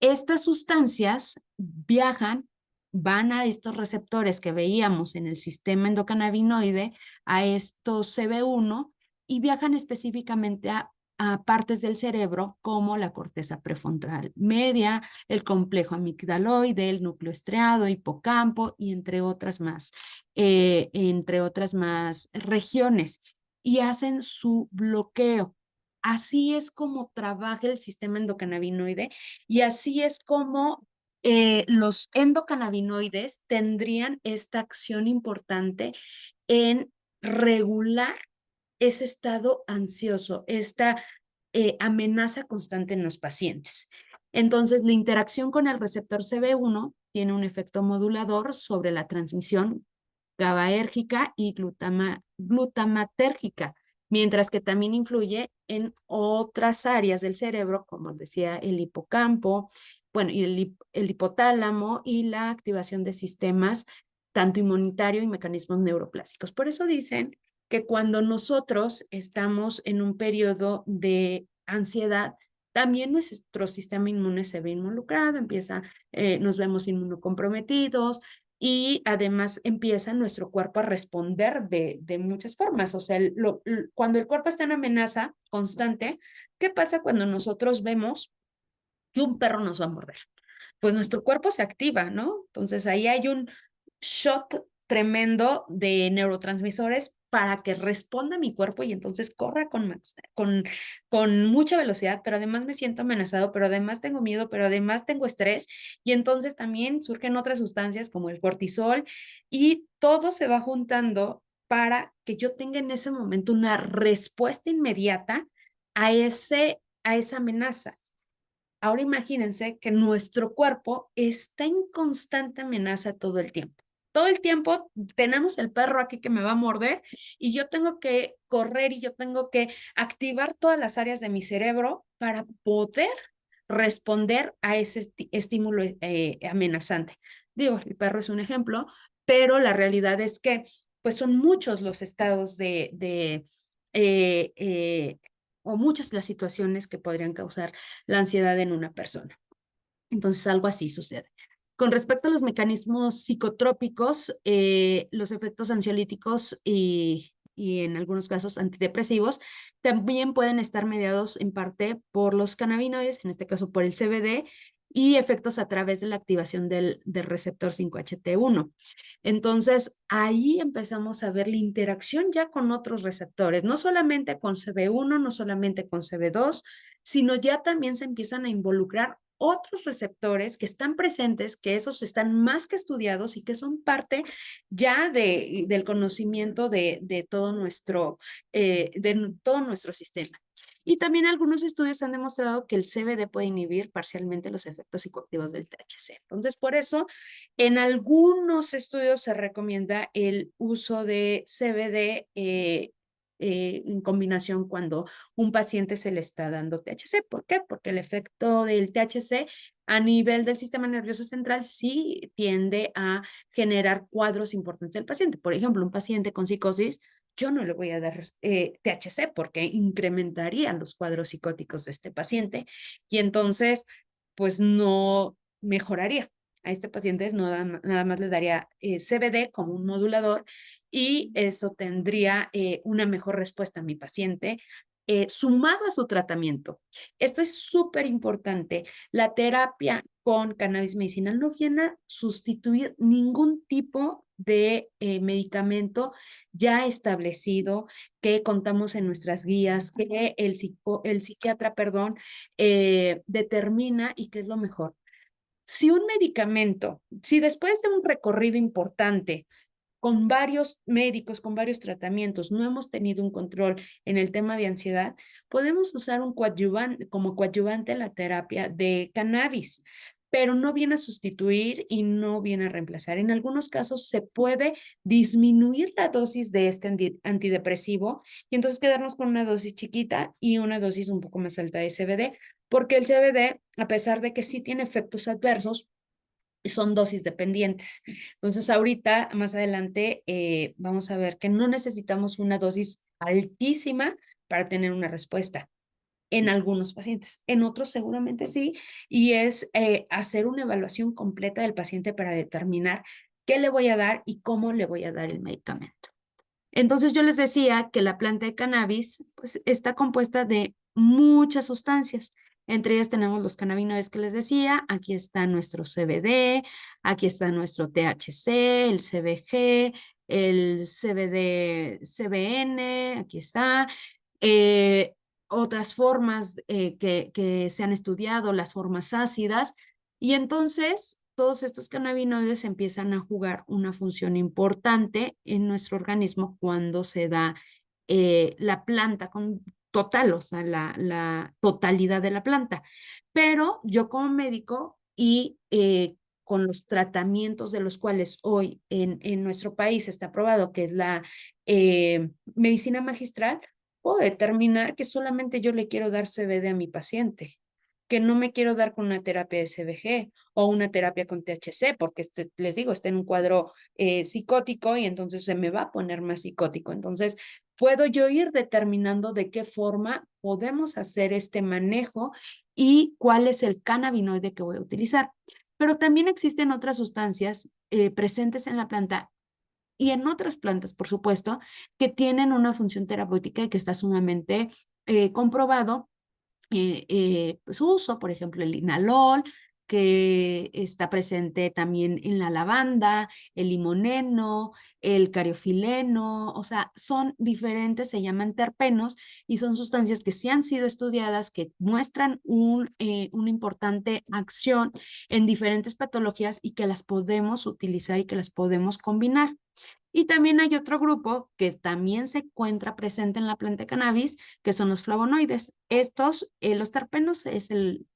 estas sustancias viajan, van a estos receptores que veíamos en el sistema endocannabinoide, a estos CB1, y viajan específicamente a partes del cerebro como la corteza prefrontal media, el complejo amigdaloide, el núcleo estriado, hipocampo y entre otras más regiones, y hacen su bloqueo. Así es como trabaja el sistema endocannabinoide y así es como los endocannabinoides tendrían esta acción importante en regular ese estado ansioso, esta amenaza constante en los pacientes. Entonces, la interacción con el receptor CB1 tiene un efecto modulador sobre la transmisión GABAérgica y glutamatérgica, mientras que también influye en otras áreas del cerebro, como decía el hipocampo, bueno, y el hipotálamo y la activación de sistemas tanto inmunitario y mecanismos neuroplásticos. Por eso dicen que cuando nosotros estamos en un periodo de ansiedad, también nuestro sistema inmune se ve involucrado, nos vemos inmunocomprometidos, y además empieza nuestro cuerpo a responder de muchas formas. O sea, cuando el cuerpo está en amenaza constante, ¿qué pasa cuando nosotros vemos que un perro nos va a morder? Pues nuestro cuerpo se activa, ¿no? Entonces ahí hay un shot tremendo de neurotransmisores para que responda mi cuerpo y entonces corra con mucha velocidad, pero además me siento amenazado, pero además tengo miedo, pero además tengo estrés y entonces también surgen otras sustancias como el cortisol y todo se va juntando para que yo tenga en ese momento una respuesta inmediata a esa amenaza. Ahora imagínense que nuestro cuerpo está en constante amenaza todo el tiempo. Todo el tiempo tenemos el perro aquí que me va a morder y yo tengo que correr y yo tengo que activar todas las áreas de mi cerebro para poder responder a ese estímulo amenazante. Digo, el perro es un ejemplo, pero la realidad es que pues son muchos los estados eh, eh, o muchas las situaciones que podrían causar la ansiedad en una persona. Entonces, algo así sucede. Con respecto a los mecanismos psicotrópicos, los efectos ansiolíticos y en algunos casos antidepresivos también pueden estar mediados en parte por los cannabinoides, en este caso por el CBD, y efectos a través de la activación del receptor 5-HT1. Entonces, ahí empezamos a ver la interacción ya con otros receptores, no solamente con CB1, no solamente con CB2, sino ya también se empiezan a involucrar otros receptores que están presentes, que esos están más que estudiados y que son parte ya del conocimiento de todo nuestro sistema. Y también algunos estudios han demostrado que el CBD puede inhibir parcialmente los efectos psicoactivos del THC. Entonces, por eso, en algunos estudios se recomienda el uso de CBD en combinación cuando un paciente se le está dando THC. ¿Por qué? Porque el efecto del THC A nivel del sistema nervioso central, sí tiende a generar cuadros importantes del paciente. Por ejemplo, un paciente con psicosis, yo no le voy a dar THC porque incrementaría los cuadros psicóticos de este paciente y entonces, pues no mejoraría. A este paciente no nada más le daría CBD como un modulador y eso tendría una mejor respuesta a mi paciente sumado a su tratamiento. Esto es súper importante. La terapia con cannabis medicinal no viene a sustituir ningún tipo de medicamento ya establecido que contamos en nuestras guías, que el psiquiatra, perdón, determina y que es lo mejor. Si un medicamento, si después de un recorrido importante con varios médicos, con varios tratamientos, no hemos tenido un control en el tema de ansiedad, podemos usar un coadyuvante, como coadyuvante en la terapia de cannabis, pero no viene a sustituir y no viene a reemplazar. En algunos casos se puede disminuir la dosis de este antidepresivo y entonces quedarnos con una dosis chiquita y una dosis un poco más alta de CBD, porque el CBD, a pesar de que sí tiene efectos adversos, son dosis dependientes. Entonces, ahorita, más adelante, vamos a ver que no necesitamos una dosis altísima para tener una respuesta en algunos pacientes. En otros seguramente sí, y es hacer una evaluación completa del paciente para determinar qué le voy a dar y cómo le voy a dar el medicamento. Entonces yo les decía que la planta de cannabis pues, está compuesta de muchas sustancias. Entre ellas tenemos los cannabinoides que les decía, aquí está nuestro CBD, aquí está nuestro THC, el CBG, el CBD, CBN, aquí está. Eh, Otras formas que se han estudiado, las formas ácidas, y entonces todos estos cannabinoides empiezan a jugar una función importante en nuestro organismo cuando se da la planta con total, o sea, la totalidad de la planta. Pero yo como médico y con los tratamientos de los cuales hoy en nuestro país está aprobado, que es la medicina magistral, puedo determinar que solamente yo le quiero dar CBD a mi paciente, que no me quiero dar con una terapia de CBG o una terapia con THC, porque les digo, está en un cuadro psicótico y entonces se me va a poner más psicótico. Entonces, puedo yo ir determinando de qué forma podemos hacer este manejo y cuál es el cannabinoide que voy a utilizar. Pero también existen otras sustancias presentes en la planta y en otras plantas, por supuesto, que tienen una función terapéutica y que está sumamente comprobado su uso, por ejemplo, el linalol, que está presente también en la lavanda, el limoneno, el cariofileno, o sea, son diferentes, se llaman terpenos y son sustancias que sí han sido estudiadas, que muestran una importante acción en diferentes patologías y que las podemos utilizar y que las podemos combinar. Y también hay otro grupo que también se encuentra presente en la planta de cannabis, que son los flavonoides. Estos, los terpenos, es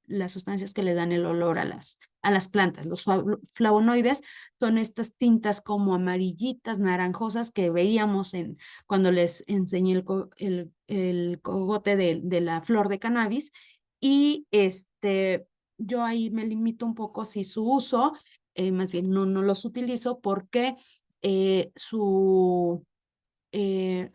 las sustancias que le dan el olor a las plantas. Los flavonoides son estas tintas como amarillitas, naranjosas que veíamos cuando les enseñé el cogote de la flor de cannabis. Y yo ahí me limito un poco si su uso, más bien no los utilizo porque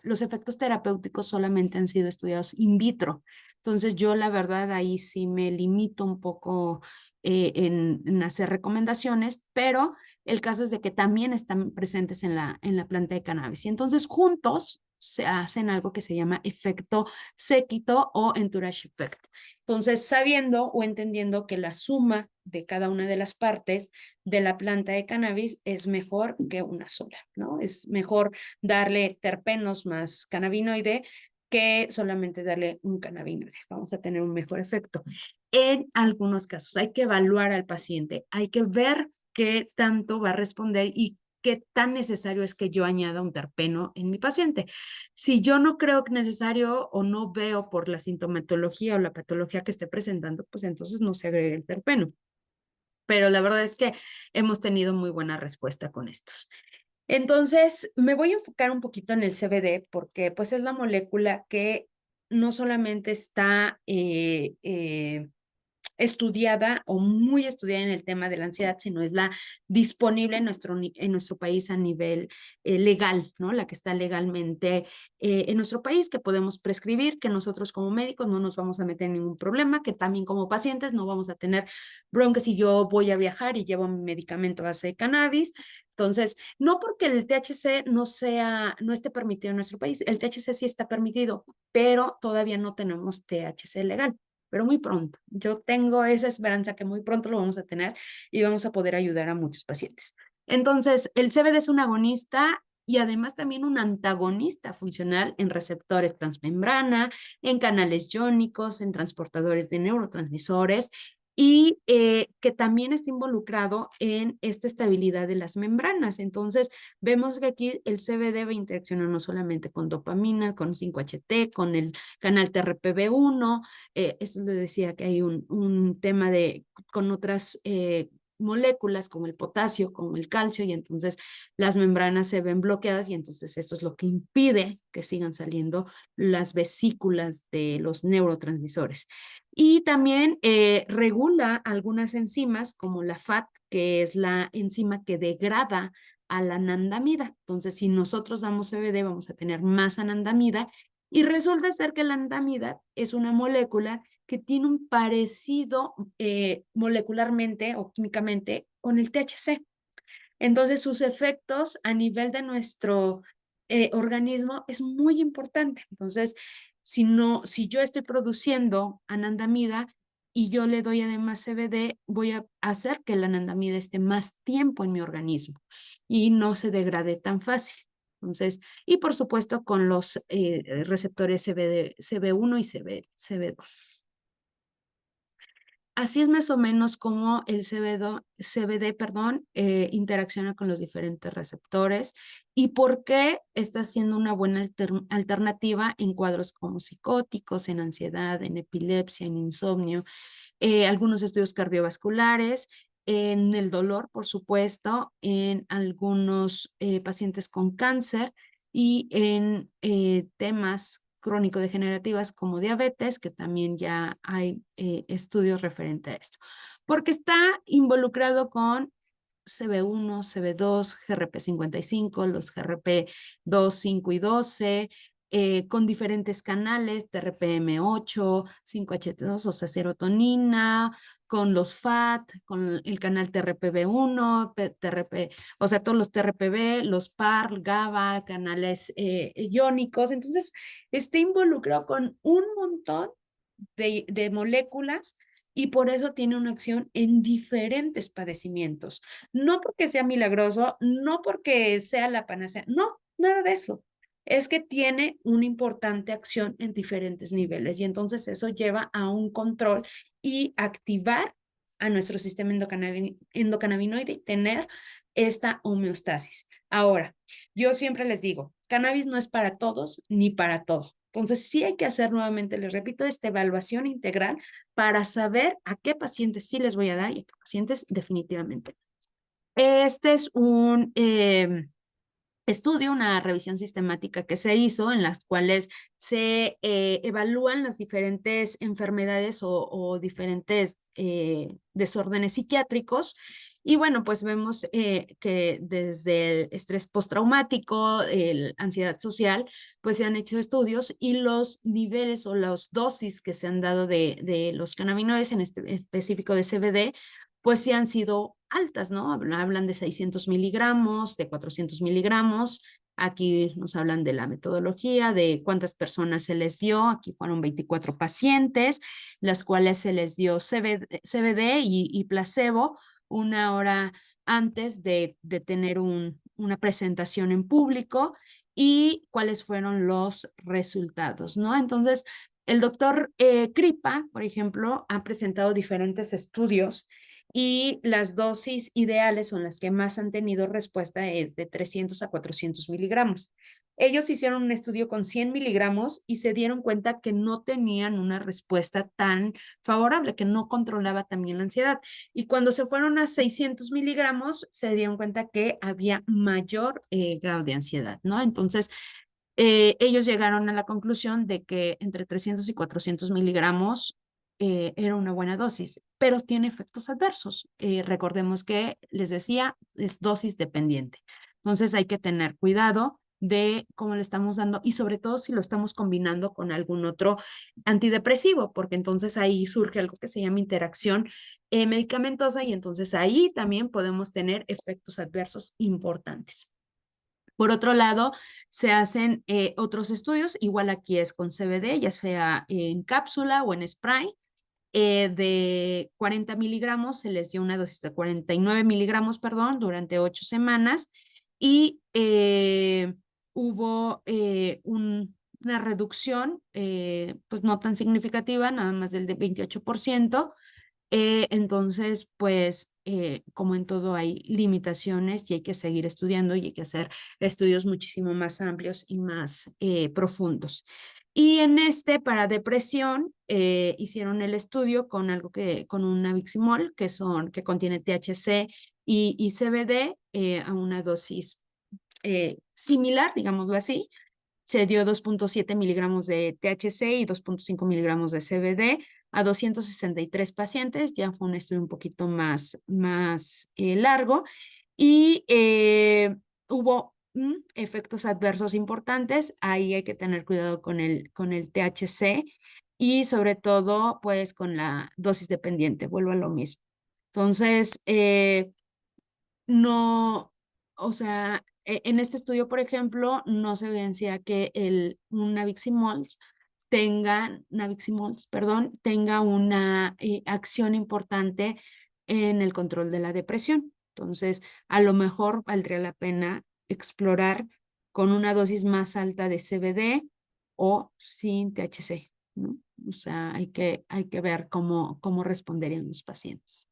los efectos terapéuticos solamente han sido estudiados in vitro. Entonces yo la verdad ahí sí me limito un poco en hacer recomendaciones, pero el caso es de que también están presentes en la planta de cannabis. Y entonces juntos se hacen algo que se llama efecto séquito o entourage effect. Entonces, sabiendo o entendiendo que la suma de cada una de las partes de la planta de cannabis es mejor que una sola, ¿no? Es mejor darle terpenos más cannabinoide que solamente darle un cannabinoide. Vamos a tener un mejor efecto. En algunos casos hay que evaluar al paciente, hay que ver qué tanto va a responder y qué tan necesario es que yo añada un terpeno en mi paciente. Si yo no creo que necesario o no veo por la sintomatología o la patología que esté presentando, pues entonces no se agrega el terpeno. Pero la verdad es que hemos tenido muy buena respuesta con estos. Entonces, me voy a enfocar un poquito en el CBD porque pues es la molécula que no solamente está estudiada o muy estudiada en el tema de la ansiedad, sino es la disponible en nuestro país a nivel legal, ¿no? La que está legalmente en nuestro país, que podemos prescribir, que nosotros como médicos no nos vamos a meter en ningún problema, que también como pacientes no vamos a tener bronca si yo voy a viajar y llevo mi medicamento a base de cannabis. Entonces, no porque el THC no esté permitido en nuestro país, el THC sí está permitido, pero todavía no tenemos THC legal, pero muy pronto. Yo tengo esa esperanza que muy pronto lo vamos a tener y vamos a poder ayudar a muchos pacientes. Entonces, el CBD es un agonista y además también un antagonista funcional en receptores transmembrana, en canales iónicos, en transportadores de neurotransmisores y que también está involucrado en esta estabilidad de las membranas. Entonces, vemos que aquí el CBD va a interaccionar no solamente con dopamina, con 5-HT, con el canal TRPV1, eso le decía que hay un tema con otras moléculas como el potasio, como el calcio, y entonces las membranas se ven bloqueadas y entonces esto es lo que impide que sigan saliendo las vesículas de los neurotransmisores. Y también regula algunas enzimas como la FAT, que es la enzima que degrada a la anandamida. Entonces, si nosotros damos CBD, vamos a tener más anandamida y resulta ser que la anandamida es una molécula que tiene un parecido molecularmente o químicamente con el THC. Entonces, sus efectos a nivel de nuestro organismo es muy importante. Entonces, si yo estoy produciendo anandamida y yo le doy además CBD, voy a hacer que la anandamida esté más tiempo en mi organismo y no se degrade tan fácil. Entonces, y por supuesto con los receptores CB1 y CB2. Así es más o menos como el CBD, perdón, interacciona con los diferentes receptores y por qué está siendo una buena alternativa en cuadros como psicóticos, en ansiedad, en epilepsia, en insomnio, algunos estudios cardiovasculares, en el dolor, por supuesto, en algunos pacientes con cáncer y en temas crónico-degenerativas como diabetes, que también ya hay estudios referentes a esto, porque está involucrado con CB1, CB2, GRP55, los GRP2, 5 y 12, con diferentes canales, TRPM8, 5-HT2, o sea, serotonina, con los FAT, con el canal TRPV1, TRP, o sea, todos los TRPV, los PAR, GABA, canales iónicos. Entonces, está involucrado con un montón de moléculas y por eso tiene una acción en diferentes padecimientos. No porque sea milagroso, no porque sea la panacea, no, nada de eso. Es que tiene una importante acción en diferentes niveles y entonces eso lleva a un control y activar a nuestro sistema endocannabinoide y tener esta homeostasis. Ahora, yo siempre les digo, cannabis no es para todos ni para todo. Entonces, sí hay que hacer nuevamente, les repito, esta evaluación integral para saber a qué pacientes sí les voy a dar y a qué pacientes definitivamente. Este es un estudio, una revisión sistemática que se hizo en las cuales se evalúan las diferentes enfermedades o diferentes desórdenes psiquiátricos. Y bueno, pues vemos que desde el estrés postraumático, ansiedad social, pues se han hecho estudios y los niveles o las dosis que se han dado de los cannabinoides, en este específico de CBD, pues sí han sido altas, ¿no? Hablan de 600 miligramos, de 400 miligramos. Aquí nos hablan de la metodología, de cuántas personas se les dio. Aquí fueron 24 pacientes, las cuales se les dio CBD y placebo una hora antes de tener una presentación en público y cuáles fueron los resultados, ¿no? Entonces, el doctor Kripa, por ejemplo, ha presentado diferentes estudios y las dosis ideales son las que más han tenido respuesta es de 300 a 400 miligramos. Ellos hicieron un estudio con 100 miligramos y se dieron cuenta que no tenían una respuesta tan favorable, que no controlaba también la ansiedad. Y cuando se fueron a 600 miligramos, se dieron cuenta que había mayor grado de ansiedad, ¿no? Entonces, ellos llegaron a la conclusión de que entre 300 y 400 miligramos era una buena dosis, pero tiene efectos adversos. Recordemos que les decía, es dosis dependiente. Entonces hay que tener cuidado de cómo le estamos dando y sobre todo si lo estamos combinando con algún otro antidepresivo, porque entonces ahí surge algo que se llama interacción medicamentosa y entonces ahí también podemos tener efectos adversos importantes. Por otro lado, se hacen otros estudios, igual aquí es con CBD, ya sea en cápsula o en spray, de 40 miligramos, se les dio una dosis de 49 miligramos, perdón, durante 8 semanas y hubo una reducción, pues no tan significativa, nada más del de 28%. Entonces, pues, como en todo hay limitaciones y hay que seguir estudiando y hay que hacer estudios muchísimo más amplios y más profundos. Y en este, para depresión, hicieron el estudio con algo con un Nabiximol, que contiene THC y CBD a una dosis similar, digámoslo así. Se dio 2.7 miligramos de THC y 2.5 miligramos de CBD a 263 pacientes. Ya fue un estudio un poquito más largo y hubo efectos adversos importantes. Ahí hay que tener cuidado con el THC y sobre todo pues con la dosis dependiente. Vuelvo a lo mismo. Entonces, no, o sea, en este estudio, por ejemplo, no se evidencia que un Nabiximols, perdón, tenga una acción importante en el control de la depresión. Entonces, a lo mejor valdría la pena explorar con una dosis más alta de CBD o sin THC, ¿no? O sea, hay que ver cómo responderían los pacientes.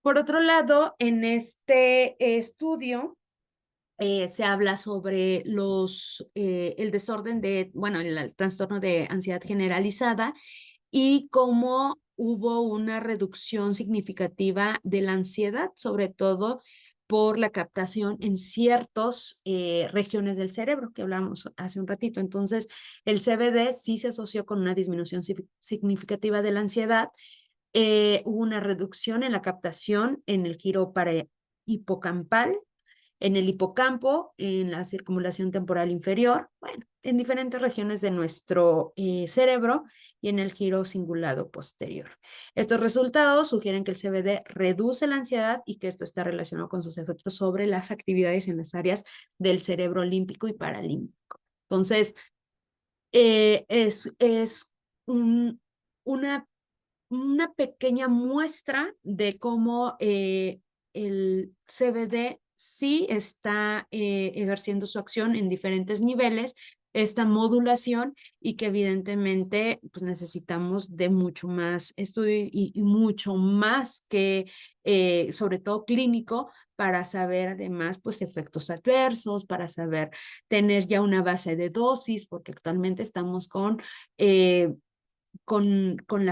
Por otro lado, en este estudio se habla sobre el desorden bueno, el trastorno de ansiedad generalizada y cómo hubo una reducción significativa de la ansiedad, sobre todo por la captación en ciertas regiones del cerebro que hablamos hace un ratito. Entonces, el CBD sí se asoció con una disminución significativa de la ansiedad. Hubo una reducción en la captación en el giro hipocampal, en el hipocampo, en la circunvalación temporal inferior, bueno, en diferentes regiones de nuestro cerebro y en el giro cingulado posterior. Estos resultados sugieren que el CBD reduce la ansiedad y que esto está relacionado con sus efectos sobre las actividades en las áreas del cerebro límbico y paralímbico. Entonces, es una pequeña muestra de cómo el CBD sí está ejerciendo su acción en diferentes niveles, esta modulación y que evidentemente pues necesitamos de mucho más estudio y mucho más que sobre todo clínico para saber además pues efectos adversos, para saber tener ya una base de dosis, porque actualmente estamos con la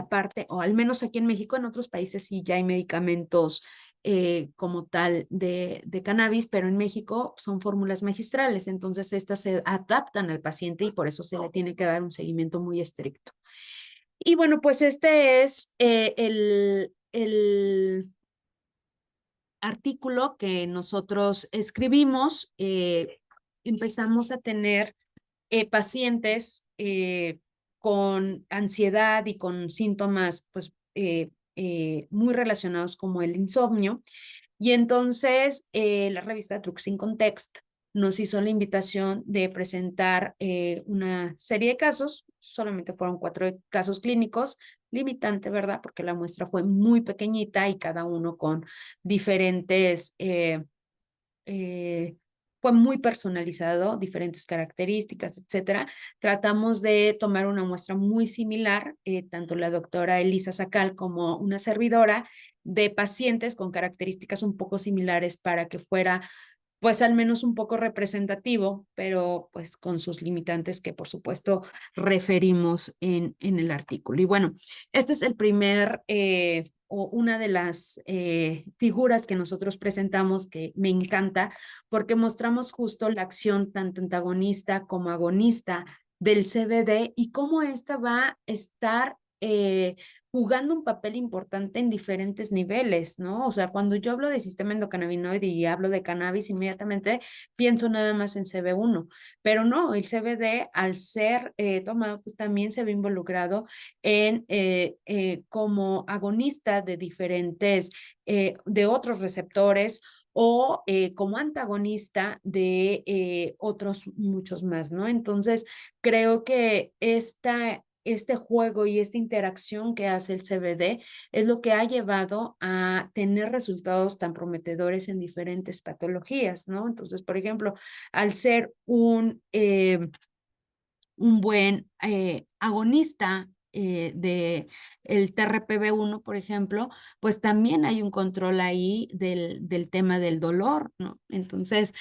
parte, o al menos aquí en México, en otros países sí ya hay medicamentos como tal de cannabis, pero en México son fórmulas magistrales, entonces estas se adaptan al paciente y por eso se le tiene que dar un seguimiento muy estricto. Y bueno, pues este es el artículo que nosotros escribimos. Empezamos a tener pacientes con ansiedad y con síntomas pues, muy relacionados como el insomnio. Y entonces la revista Drugs in Context nos hizo la invitación de presentar una serie de casos, solamente fueron 4 casos clínicos, limitante, ¿verdad? Porque la muestra fue muy pequeñita y cada uno con diferentes fue muy personalizado, diferentes características, etcétera. Tratamos de tomar una muestra muy similar, tanto la doctora Elisa Sacal como una servidora, de pacientes con características un poco similares para que fuera pues al menos un poco representativo, pero pues con sus limitantes que por supuesto referimos en el artículo. Y bueno, este es el primer o una de las figuras que nosotros presentamos que me encanta porque mostramos justo la acción tanto antagonista como agonista del CBD y cómo esta va a estar jugando un papel importante en diferentes niveles, ¿no? O sea, cuando yo hablo de sistema endocannabinoide y hablo de cannabis, inmediatamente pienso nada más en CB1, pero no, el CBD al ser tomado, pues también se ve involucrado en como agonista de diferentes, de otros receptores o como antagonista de otros muchos más, ¿no? Entonces, creo que este juego y esta interacción que hace el CBD es lo que ha llevado a tener resultados tan prometedores en diferentes patologías, ¿no? Entonces, por ejemplo, al ser un buen agonista de el TRPV1, por ejemplo, pues también hay un control ahí del tema del dolor, ¿no? Entonces,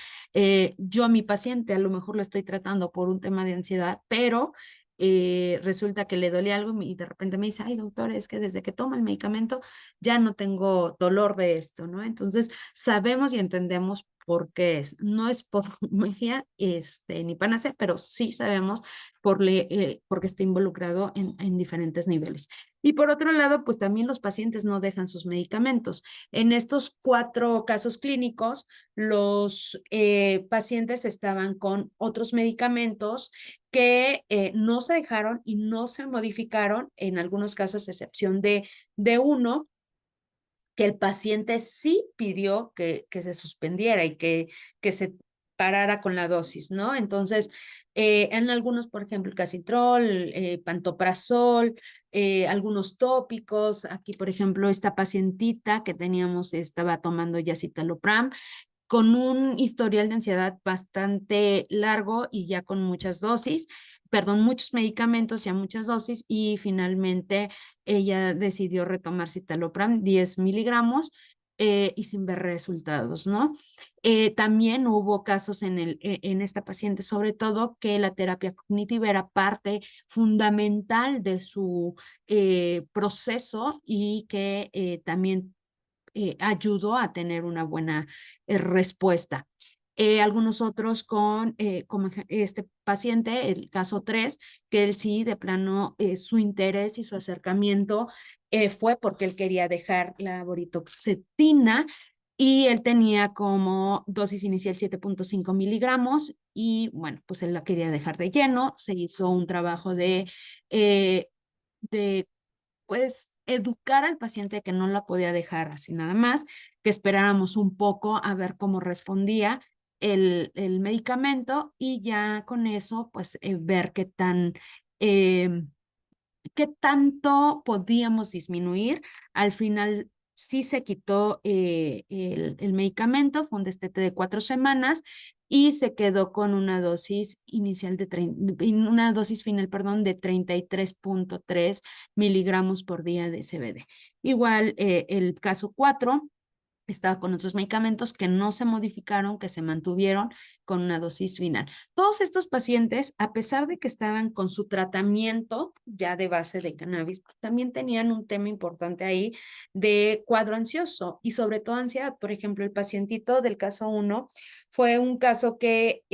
yo a mi paciente a lo mejor lo estoy tratando por un tema de ansiedad, pero resulta que le dolía algo y de repente me dice, ay, doctor, es que desde que toma el medicamento ya no tengo dolor de esto, ¿no? Entonces, sabemos y entendemos por qué es. No es por magia, ni panacea, pero sí sabemos porque está involucrado en diferentes niveles. Y por otro lado, pues también los pacientes no dejan sus medicamentos. En estos 4 casos clínicos, los pacientes estaban con otros medicamentos que no se dejaron y no se modificaron, en algunos casos, excepción de uno, que el paciente sí pidió que se suspendiera y que se parara con la dosis, ¿no? Entonces, en algunos, por ejemplo, el cacitrol, pantoprazol, algunos tópicos, aquí, por ejemplo, esta pacientita que teníamos estaba tomando ya citalopram, con un historial de ansiedad bastante largo y ya con muchas dosis, perdón, muchos medicamentos, ya muchas dosis, y finalmente ella decidió retomar citalopram 10 miligramos y sin ver resultados, ¿no? También hubo casos en esta paciente, sobre todo, que la terapia cognitiva era parte fundamental de su proceso y que también ayudó a tener una buena respuesta. Algunos otros como este paciente, el caso 3, que él sí, de plano, su interés y su acercamiento fue porque él quería dejar la vortioxetina y él tenía como dosis inicial 7.5 miligramos y bueno, pues él la quería dejar de lleno, se hizo un trabajo de pues educar al paciente que no la podía dejar así nada más, que esperáramos un poco a ver cómo respondía el medicamento y ya con eso pues ver eh, qué tanto podíamos disminuir. Al final sí se quitó el medicamento, fue un destete de 4 semanas y se quedó con una dosis inicial una dosis final, perdón, de 33.3 miligramos por día de CBD. Igual el caso 4 estaba con otros medicamentos que no se modificaron, que se mantuvieron con una dosis final. Todos estos pacientes, a pesar de que estaban con su tratamiento ya de base de cannabis, pues, también tenían un tema importante ahí de cuadro ansioso y sobre todo ansiedad. Por ejemplo, el pacientito del caso 1 fue un caso que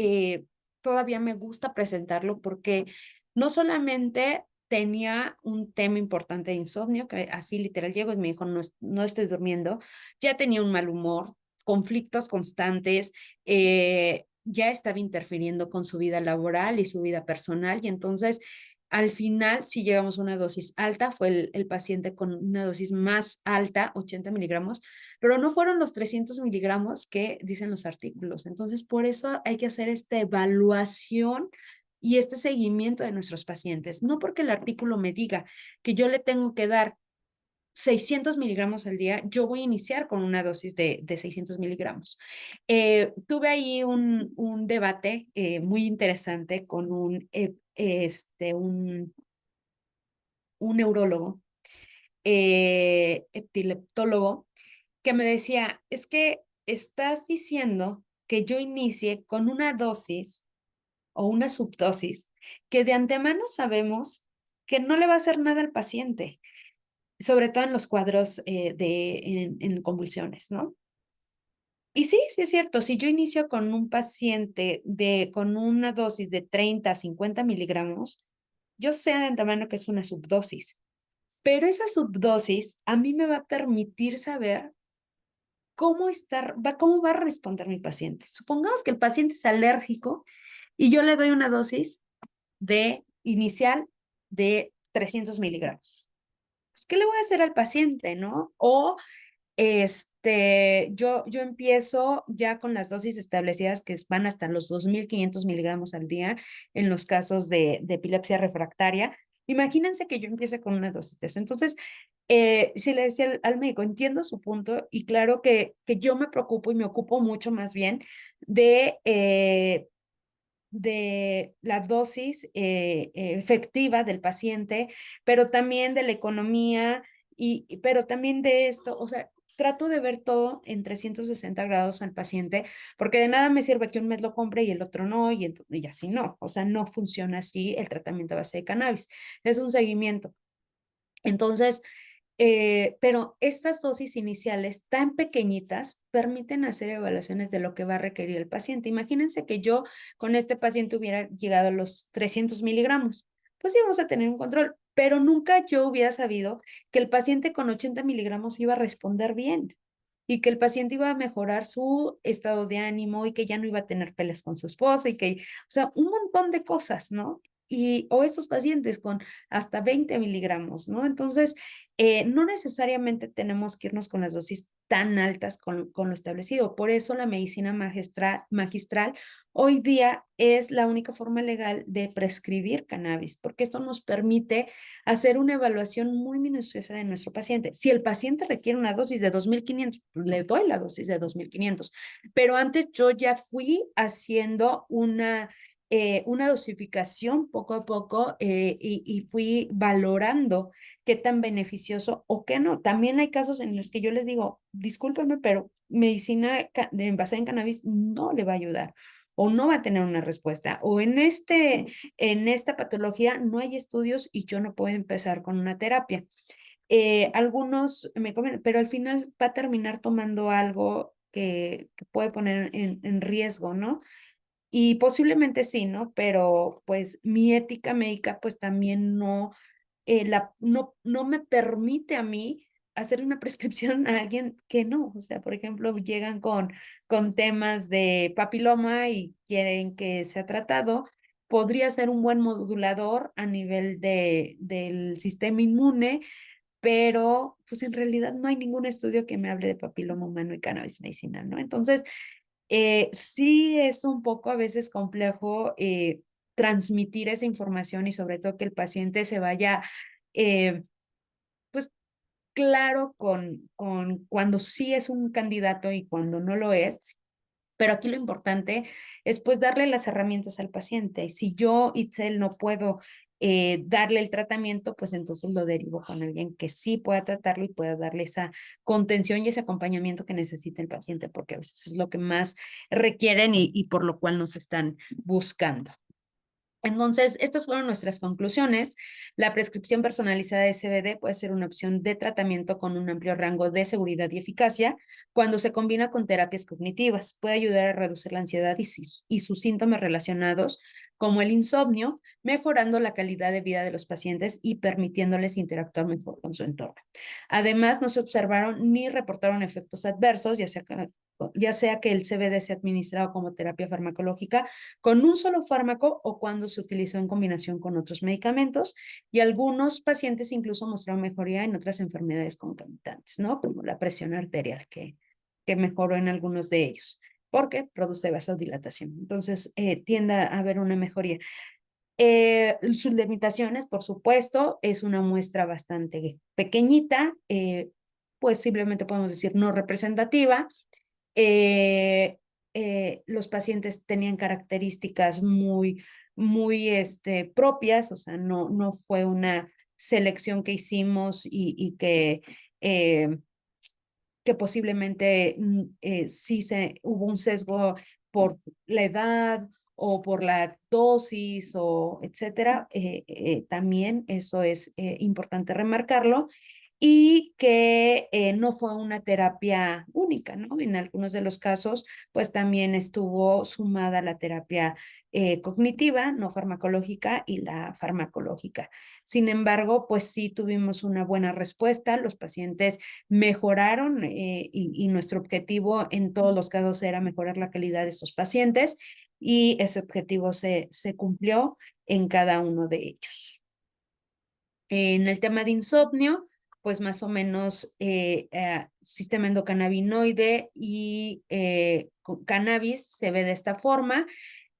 todavía me gusta presentarlo porque no solamente tenía un tema importante de insomnio, que así literal llegó y me dijo, no, no estoy durmiendo, ya tenía un mal humor, conflictos constantes, ya estaba interfiriendo con su vida laboral y su vida personal y entonces al final si llegamos a una dosis alta, fue el paciente con una dosis más alta, 80 miligramos, pero no fueron los 300 miligramos que dicen los artículos. Entonces por eso hay que hacer esta evaluación y este seguimiento de nuestros pacientes, no porque el artículo me diga que yo le tengo que dar 600 miligramos al día, yo voy a iniciar con una dosis de 600 miligramos. Tuve ahí un debate muy interesante con un neurólogo, epileptólogo, que me decía, es que estás diciendo que yo inicie con una dosis o una subdosis que de antemano sabemos que no le va a hacer nada al paciente, sobre todo en los cuadros en convulsiones, ¿no? Y sí, sí es cierto, si yo inicio con un paciente con una dosis de 30 a 50 miligramos, yo sé de antemano que es una subdosis. pero esa subdosis a mí me va a permitir saber cómo va a responder mi paciente. Supongamos que el paciente es alérgico y yo le doy una dosis de inicial de 300 miligramos. Pues, ¿qué le voy a hacer al paciente, no? O yo empiezo ya con las dosis establecidas que van hasta los 2.500 miligramos al día en los casos de epilepsia refractaria. Imagínense que yo empiece con una dosis de eso. Entonces, si le decía al médico, entiendo su punto y claro que yo me preocupo y me ocupo mucho más bien de, eh, de la dosis efectiva del paciente, pero también de la economía, pero también de esto, o sea, trato de ver todo en 360 grados al paciente, porque de nada me sirve que un mes lo compre y el otro no, y así no, o sea, no funciona así el tratamiento a base de cannabis, es un seguimiento. Entonces, pero estas dosis iniciales tan pequeñitas permiten hacer evaluaciones de lo que va a requerir el paciente. Imagínense que yo con este paciente hubiera llegado a los 300 miligramos. Pues íbamos a tener un control, pero nunca yo hubiera sabido que el paciente con 80 miligramos iba a responder bien y que el paciente iba a mejorar su estado de ánimo y que ya no iba a tener peleas con su esposa y que, o sea, un montón de cosas, ¿no? O estos pacientes con hasta 20 miligramos, ¿no? Entonces, no necesariamente tenemos que irnos con las dosis tan altas con lo establecido. Por eso la medicina magistral hoy día es la única forma legal de prescribir cannabis, porque esto nos permite hacer una evaluación muy minuciosa de nuestro paciente. Si el paciente requiere una dosis de 2.500, pues le doy la dosis de 2.500, pero antes yo ya fui haciendo una dosificación poco a poco y fui valorando qué tan beneficioso o qué no. También hay casos en los que yo les digo, discúlpeme, pero medicina basada en cannabis no le va a ayudar o no va a tener una respuesta, o en esta patología no hay estudios y yo no puedo empezar con una terapia. Algunos me comentan, pero al final va a terminar tomando algo que puede poner en riesgo, ¿no? Y posiblemente sí, ¿no? Pero pues mi ética médica pues también no me permite a mí hacer una prescripción a alguien que no. O sea, por ejemplo, llegan con temas de papiloma y quieren que sea tratado. Podría ser un buen modulador a nivel del sistema inmune, pero pues en realidad no hay ningún estudio que me hable de papiloma humano y cannabis medicinal, ¿no? Entonces, sí es un poco a veces complejo transmitir esa información y sobre todo que el paciente se vaya, eh, pues claro con cuando sí es un candidato y cuando no lo es. Pero aquí lo importante es pues darle las herramientas al paciente. Si yo, Itzel, no puedo darle el tratamiento, pues entonces lo derivo con alguien que sí pueda tratarlo y pueda darle esa contención y ese acompañamiento que necesita el paciente, porque a veces es lo que más requieren y por lo cual nos están buscando. Entonces, estas fueron nuestras conclusiones. La prescripción personalizada de CBD puede ser una opción de tratamiento con un amplio rango de seguridad y eficacia cuando se combina con terapias cognitivas. Puede ayudar a reducir la ansiedad y sus síntomas relacionados, como el insomnio, mejorando la calidad de vida de los pacientes y permitiéndoles interactuar mejor con su entorno. Además, no se observaron ni reportaron efectos adversos, ya sea que el CBD sea administrado como terapia farmacológica con un solo fármaco o cuando se utilizó en combinación con otros medicamentos, y algunos pacientes incluso mostraron mejoría en otras enfermedades concomitantes, ¿no? Como la presión arterial, que mejoró en algunos de ellos, porque produce vasodilatación. Entonces, tiende a haber una mejoría. Sus limitaciones, por supuesto, es una muestra bastante pequeñita, pues simplemente podemos decir no representativa. eh, los pacientes tenían características muy propias, o sea, no fue una selección que hicimos eh, que posiblemente sí hubo un sesgo por la edad o por la dosis o etcétera. También eso es importante remarcarlo. y que no fue una terapia única, ¿no? En algunos de los casos, pues también estuvo sumada la terapia cognitiva, no farmacológica, y la farmacológica. Sin embargo, pues sí tuvimos una buena respuesta, los pacientes mejoraron y nuestro objetivo en todos los casos era mejorar la calidad de estos pacientes y ese objetivo se cumplió en cada uno de ellos. En el tema de insomnio, pues más o menos sistema endocannabinoide y cannabis se ve de esta forma.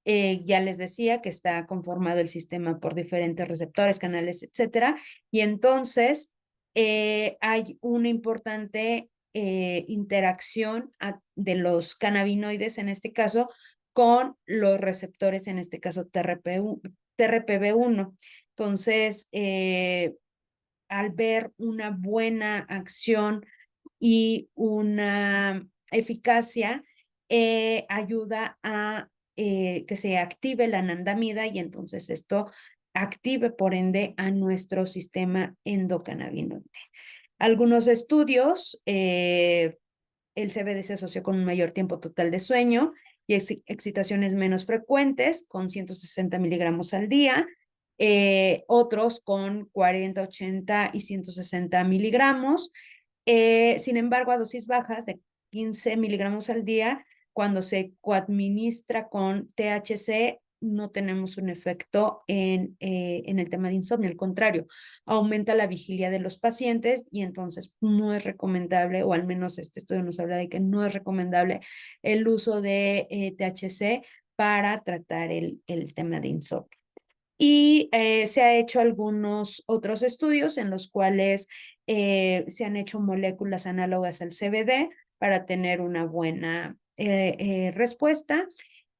Ya les decía que está conformado el sistema por diferentes receptores, canales, etcétera. Y entonces hay una importante interacción de los cannabinoides, en este caso, con los receptores, en este caso TRPV1. Entonces, al ver una buena acción y una eficacia, ayuda a que se active la anandamida y entonces esto active por ende a nuestro sistema endocannabinoide. Algunos estudios, el CBD se asoció con un mayor tiempo total de sueño y excitaciones menos frecuentes, con 160 miligramos al día, otros con 40, 80 y 160 miligramos. Sin embargo, a dosis bajas de 15 miligramos al día, cuando se coadministra con THC, no tenemos un efecto en el tema de insomnio. Al contrario, aumenta la vigilia de los pacientes y entonces no es recomendable, o al menos este estudio nos habla de que no es recomendable el uso de THC para tratar el tema de insomnio. Y se ha hecho algunos otros estudios en los cuales se han hecho moléculas análogas al CBD para tener una buena respuesta.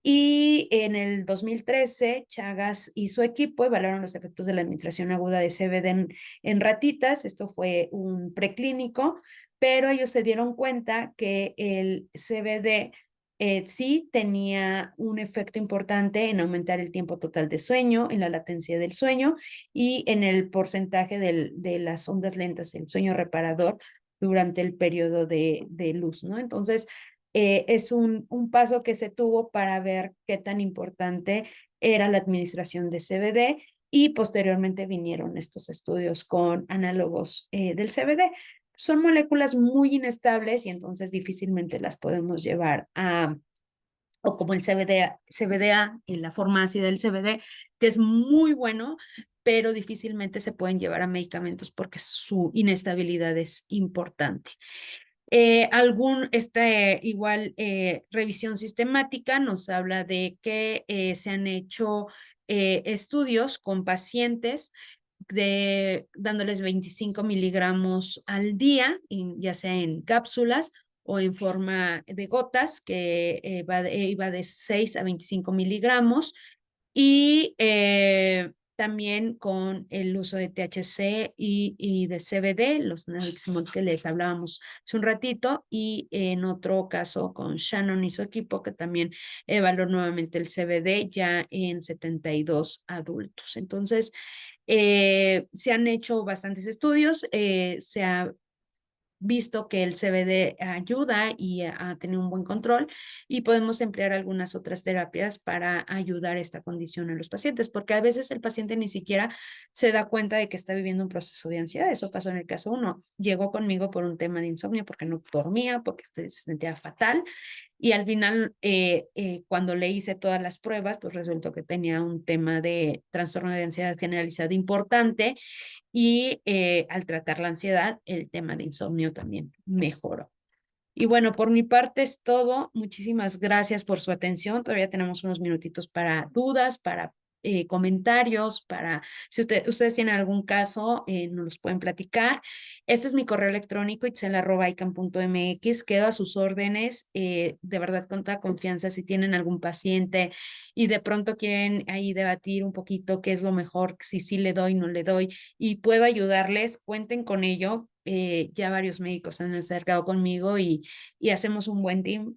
Y en el 2013, Chagas y su equipo evaluaron los efectos de la administración aguda de CBD en ratitas. Esto fue un preclínico, pero ellos se dieron cuenta que el CBD sí tenía un efecto importante en aumentar el tiempo total de sueño, en la latencia del sueño y en el porcentaje de las ondas lentas del sueño reparador durante el periodo de luz, ¿no? Entonces, es un paso que se tuvo para ver qué tan importante era la administración de CBD y posteriormente vinieron estos estudios con análogos del CBD. Son moléculas muy inestables y entonces difícilmente las podemos llevar a, o como el CBDA en la forma ácida del CBD, que es muy bueno, pero difícilmente se pueden llevar a medicamentos porque su inestabilidad es importante. Igual revisión sistemática nos habla de que se han hecho estudios con pacientes dándoles 25 miligramos al día, ya sea en cápsulas o en forma de gotas, que iba de 6 a 25 miligramos, y también con el uso de THC y de CBD, los nabiximols que les hablábamos hace un ratito, y en otro caso con Shannon y su equipo, que también evaluó nuevamente el CBD ya en 72 adultos. Entonces, se han hecho bastantes estudios, se ha visto que el CBD ayuda y a tener un buen control y podemos emplear algunas otras terapias para ayudar a esta condición a los pacientes, porque a veces el paciente ni siquiera se da cuenta de que está viviendo un proceso de ansiedad. Eso pasó en el caso uno. Llegó conmigo por un tema de insomnio porque no dormía, porque se sentía fatal y al final, cuando le hice todas las pruebas, pues resultó que tenía un tema de trastorno de ansiedad generalizada importante y al tratar la ansiedad, el tema de insomnio también mejoró. Y bueno, por mi parte es todo. Muchísimas gracias por su atención. Todavía tenemos unos minutitos para dudas, para comentarios, para si ustedes tienen algún caso, nos los pueden platicar. Este es mi correo electrónico, itzel@icam.mx. Quedo a sus órdenes. De verdad, con toda confianza, si tienen algún paciente y de pronto quieren ahí debatir un poquito qué es lo mejor, si sí le doy, no le doy, y puedo ayudarles, cuenten con ello. ya varios médicos se han acercado conmigo y hacemos un buen team.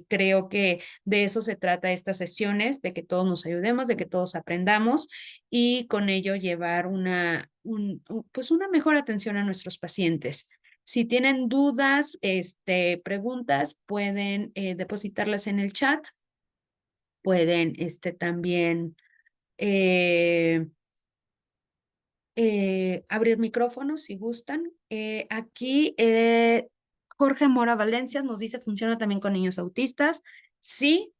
Creo que de eso se trata estas sesiones, de que todos nos ayudemos, de que todos aprendamos y con ello llevar pues una mejor atención a nuestros pacientes. Si tienen dudas, preguntas, pueden depositarlas en el chat. Pueden también eh, abrir micrófonos si gustan. Aquí Jorge Mora Valencia nos dice, ¿funciona también con niños autistas? Sí,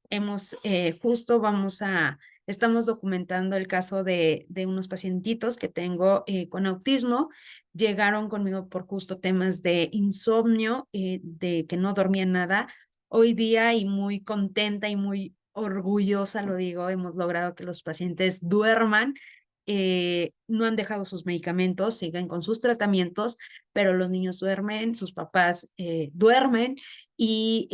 estamos documentando el caso de unos pacientitos que tengo con autismo. Llegaron conmigo por justo temas de insomnio, de que no dormían nada. Hoy día y muy contenta y muy orgullosa, lo digo, hemos logrado que los pacientes duerman, no han dejado sus medicamentos, siguen con sus tratamientos, pero los niños duermen, sus papás duermen y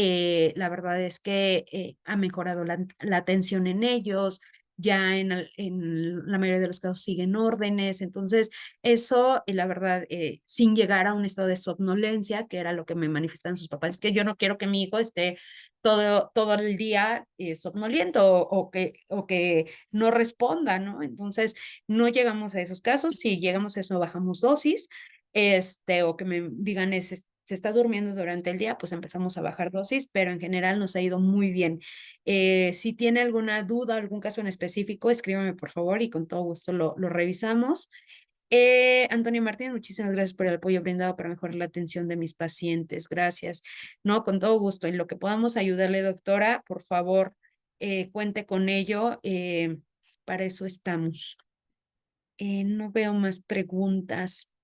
la verdad es que ha mejorado la atención en ellos, ya en la mayoría de los casos siguen órdenes, entonces eso, la verdad, sin llegar a un estado de somnolencia, que era lo que me manifestan sus papás, es que yo no quiero que mi hijo esté todo el día somnoliento o que no responda, ¿no? Entonces, no llegamos a esos casos. Si llegamos a eso, bajamos dosis, o que me digan se está durmiendo durante el día, pues empezamos a bajar dosis, pero en general nos ha ido muy bien. Si tiene alguna duda, algún caso en específico, escríbame por favor y con todo gusto lo revisamos. Antonio Martín, muchísimas gracias por el apoyo brindado para mejorar la atención de mis pacientes. Gracias. No, con todo gusto. En lo que podamos ayudarle, doctora, por favor, cuente con ello. Para eso estamos. No veo más preguntas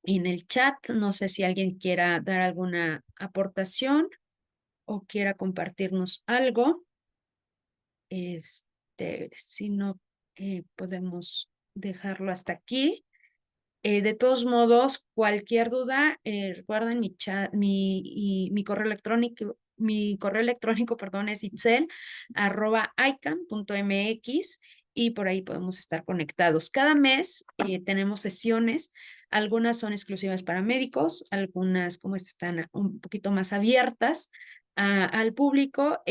en el chat. No sé si alguien quiera dar alguna aportación o quiera compartirnos algo. Si no, podemos dejarlo hasta aquí. De todos modos, cualquier duda, recuerden mi chat, mi correo electrónico, perdón, es itzel@ican.mx y por ahí podemos estar conectados. Cada mes tenemos sesiones, algunas son exclusivas para médicos, algunas como esta están un poquito más abiertas al público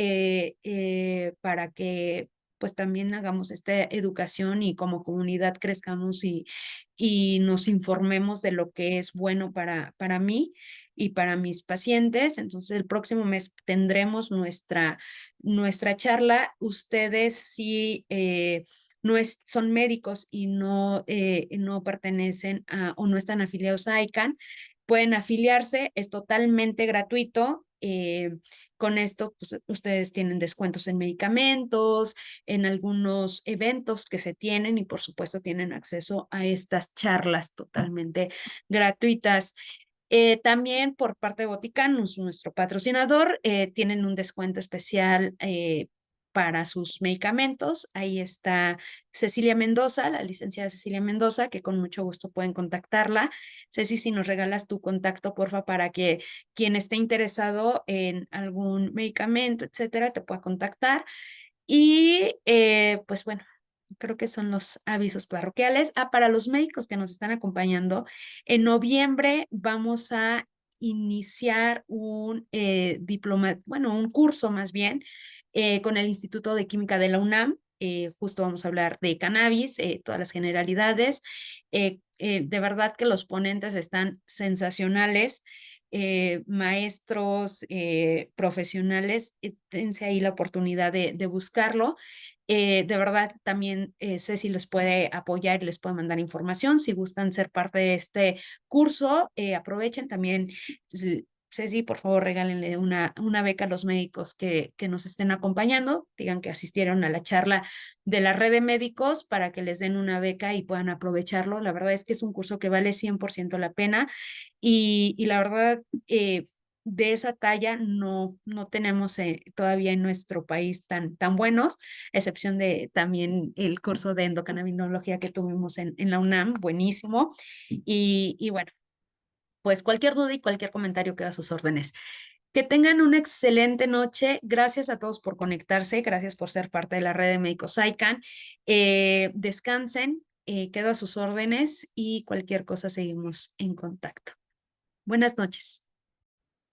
para que pues también hagamos esta educación y como comunidad crezcamos y nos informemos de lo que es bueno para mí y para mis pacientes. Entonces, el próximo mes tendremos nuestra charla. Ustedes si son médicos y no pertenecen o no están afiliados a ICANN, pueden afiliarse, es totalmente gratuito. Con esto, pues, ustedes tienen descuentos en medicamentos, en algunos eventos que se tienen y por supuesto tienen acceso a estas charlas totalmente gratuitas. También por parte de Boticán, nuestro patrocinador, tienen un descuento especial para sus medicamentos. Ahí está Cecilia Mendoza, la licenciada Cecilia Mendoza, que con mucho gusto pueden contactarla. Ceci, si nos regalas tu contacto, porfa, para que quien esté interesado en algún medicamento, etcétera, te pueda contactar. Y pues bueno, creo que son los avisos parroquiales. Para los médicos que nos están acompañando, en noviembre vamos a iniciar un un curso más bien, con el Instituto de Química de la UNAM. Justo vamos a hablar de cannabis, todas las generalidades. De verdad que los ponentes están sensacionales. Maestros, profesionales, dense ahí la oportunidad de buscarlo. De verdad, también Ceci les puede apoyar y les puede mandar información. Si gustan ser parte de este curso, aprovechen también. Ceci, por favor, regálenle una beca a los médicos que nos estén acompañando. Digan que asistieron a la charla de la red de médicos para que les den una beca y puedan aprovecharlo. La verdad es que es un curso que vale 100% la pena y la verdad, de esa talla no tenemos todavía en nuestro país tan buenos, excepción de también el curso de endocrinología que tuvimos en la UNAM, buenísimo. Y bueno, pues cualquier duda y cualquier comentario queda a sus órdenes. Que tengan una excelente noche. Gracias a todos por conectarse. Gracias por ser parte de la red de médicos ICANN. Descansen. Quedo a sus órdenes y cualquier cosa seguimos en contacto. Buenas noches.